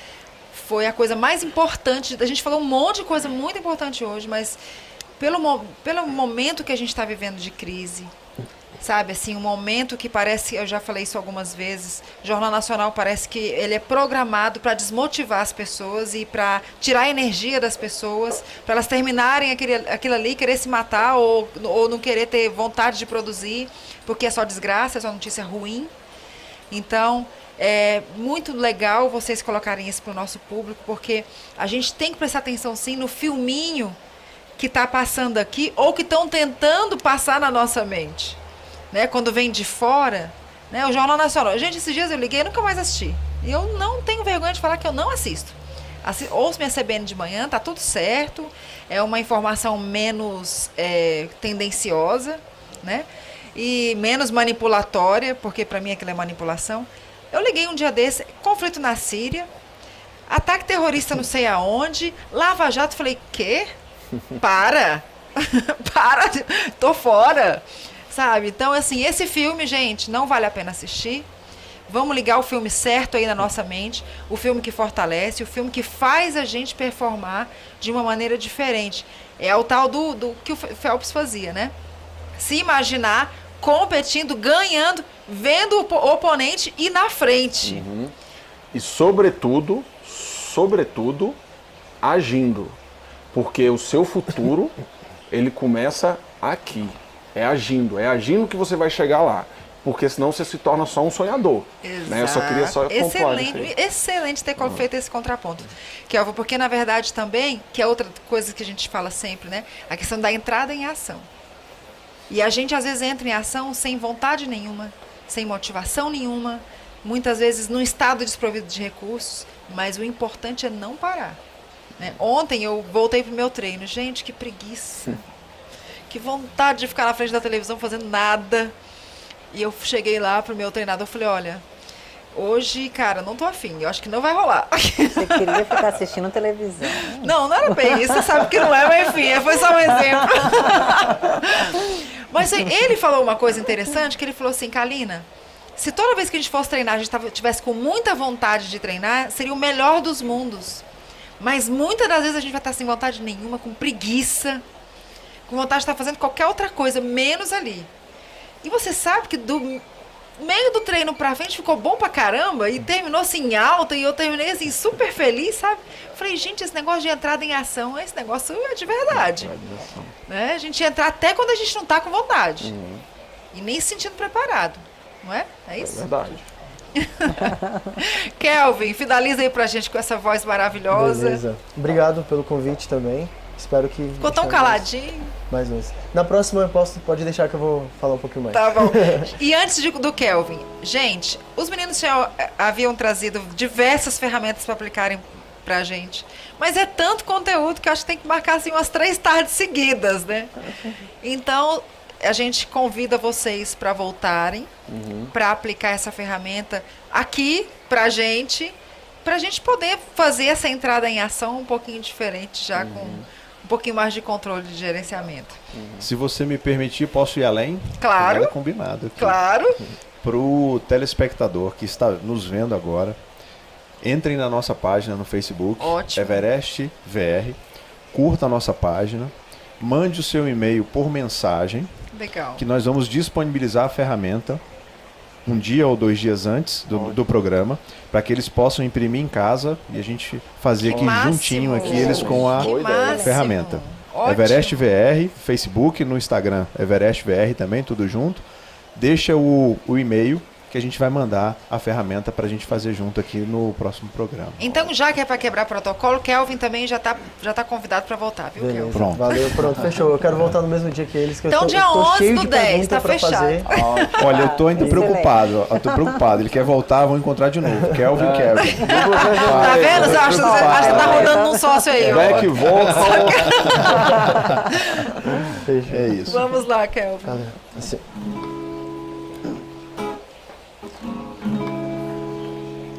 foi a coisa mais importante. A gente falou um monte de coisa muito importante hoje, mas pelo momento que a gente está vivendo de crise, sabe, assim, um momento que parece, eu já falei isso algumas vezes, o Jornal Nacional parece que ele é programado para desmotivar as pessoas e para tirar a energia das pessoas, para elas terminarem aquilo ali, querer se matar ou não querer ter vontade de produzir, porque é só desgraça, é só notícia ruim. Então, é muito legal vocês colocarem isso para o nosso público, porque a gente tem que prestar atenção, sim, no filminho que está passando aqui ou que estão tentando passar na nossa mente. Né? Quando vem de fora, né? O Jornal Nacional. Gente, esses dias eu liguei e nunca mais assisti. E eu não tenho vergonha de falar que eu não assisto. Ouço minha CBN de manhã, tá tudo certo. É uma informação menos tendenciosa, né? E menos manipulatória, porque para mim aquilo é manipulação. Eu liguei um dia desse, conflito na Síria, ataque terrorista não sei aonde, Lava Jato, falei, quê? Para! Para! Tô fora! Sabe? Então, assim, esse filme, gente, não vale a pena assistir. Vamos ligar o filme certo aí na nossa mente, o filme que fortalece, o filme que faz a gente performar de uma maneira diferente. É o tal do que o Phelps fazia, né? Se imaginar competindo, ganhando, vendo o oponente e na frente. Uhum. E sobretudo, agindo. Porque o seu futuro, ele começa aqui. É agindo que você vai chegar lá. Porque senão você se torna só um sonhador. Exato. Né? Eu só queria pontuar isso aí. Excelente ter feito esse contraponto. Kelvin, porque na verdade também, que é outra coisa que a gente fala sempre, né? A questão da entrada em ação. E a gente às vezes entra em ação sem vontade nenhuma, sem motivação nenhuma, muitas vezes num estado desprovido de recursos, mas o importante é não parar. Né? Ontem eu voltei pro meu treino. Gente, que preguiça. Que vontade de ficar na frente da televisão fazendo nada. E eu cheguei lá pro meu treinador e falei, olha, hoje, cara, não tô afim, eu acho que não vai rolar. Você queria ficar assistindo televisão. Não era bem isso, você sabe que não é, mas enfim, foi só um exemplo. Mas ele falou uma coisa interessante, que ele falou assim, Kalina, se toda vez que a gente fosse treinar, a gente tivesse com muita vontade de treinar, seria o melhor dos mundos. Mas muitas das vezes a gente vai estar sem vontade nenhuma, com preguiça, com vontade de estar fazendo qualquer outra coisa, menos ali. E você sabe que do meio do treino pra frente ficou bom pra caramba e terminou assim em alta e eu terminei assim super feliz, sabe? Falei, gente, esse negócio de entrada em ação, esse negócio é de verdade. Né? A gente entrar até quando a gente não tá com vontade. E nem se sentindo preparado. Não é? É isso? É verdade. Kelvin, finaliza aí pra gente com essa voz maravilhosa. Beleza. Obrigado pelo convite também. Espero que... Ficou tão caladinho. Mais vezes. Na próxima pode deixar que eu vou falar um pouquinho mais. Tá bom. E antes do Kelvin, gente, os meninos já haviam trazido diversas ferramentas para aplicarem pra gente. Mas é tanto conteúdo que eu acho que tem que marcar assim umas 3 tardes seguidas, né? Então, a gente convida vocês para voltarem, para aplicar essa ferramenta aqui pra gente poder fazer essa entrada em ação um pouquinho diferente, já com um pouquinho mais de controle de gerenciamento. Se você me permitir, posso ir além? Claro. Nada combinado aqui. Claro. Para o telespectador que está nos vendo agora, entrem na nossa página no Facebook, Ótimo. Everest VR, curta a nossa página, mande o seu e-mail por mensagem, Legal. que nós vamos disponibilizar a ferramenta um dia ou 2 dias antes do programa, para que eles possam imprimir em casa e a gente fazer aqui máximo. juntinho aqui eles com a Que máximo. ferramenta. Ótimo. Everest VR, Facebook, no Instagram, Everest VR também, tudo junto. Deixa o e-mail que a gente vai mandar a ferramenta para a gente fazer junto aqui no próximo programa. Então, já que é para quebrar protocolo, Kelvin também já tá convidado para voltar, viu, Beleza, Kelvin? Pronto. valeu, pronto, fechou. Eu quero voltar no mesmo dia que eles, que Então, eu dia tô 11 cheio do de 10, pergunta tá pra fechado. fazer. Olha, eu tô ainda preocupado, eu tô preocupado. Ele quer voltar, vão encontrar de novo. Kelvin. Tá vendo? Você acha que tá rodando num sócio aí, ó. Back volta. É isso. Vamos lá, Kelvin. Valeu. Assim.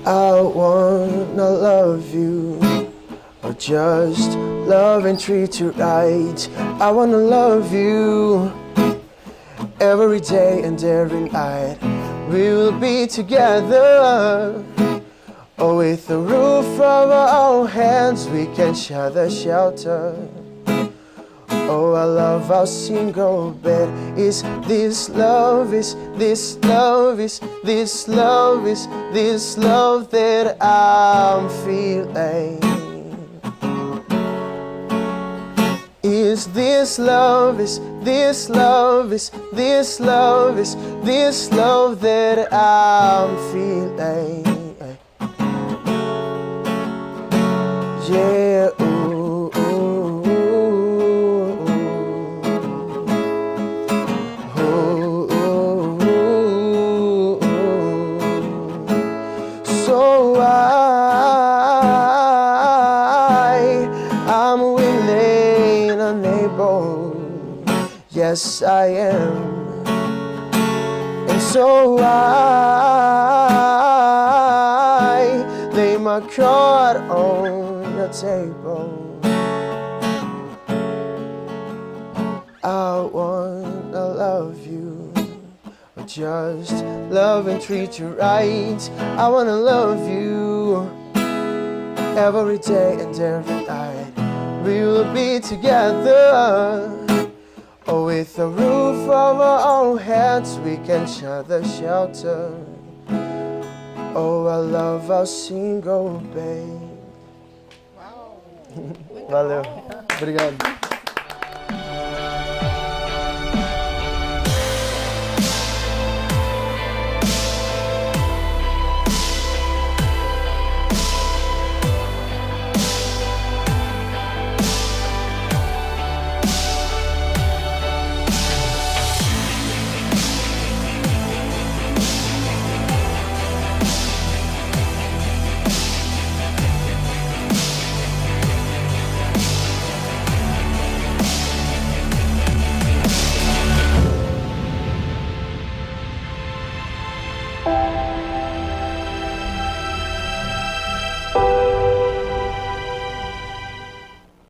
I wanna love you, or just love and treat you right. I wanna love you every day and every night. We will be together. Oh, with the roof over our heads, we can share the shelter. Oh, I love our single bed. Is this love? Is this love? Is this love? Is this love that I'm feeling? Is this love? Is this love? Is this love? Is this love that I'm feeling? Yeah. Ooh, ooh, ooh, ooh, ooh. So I'm willing and able. Yes, I am. And so I lay my card on the table. I wanna love you, or just love and treat you right. I wanna love you every day and every night. We will be together. Oh, with a roof over our heads, we can share the shelter. Oh, I love our single babe. Valeu. Obrigado.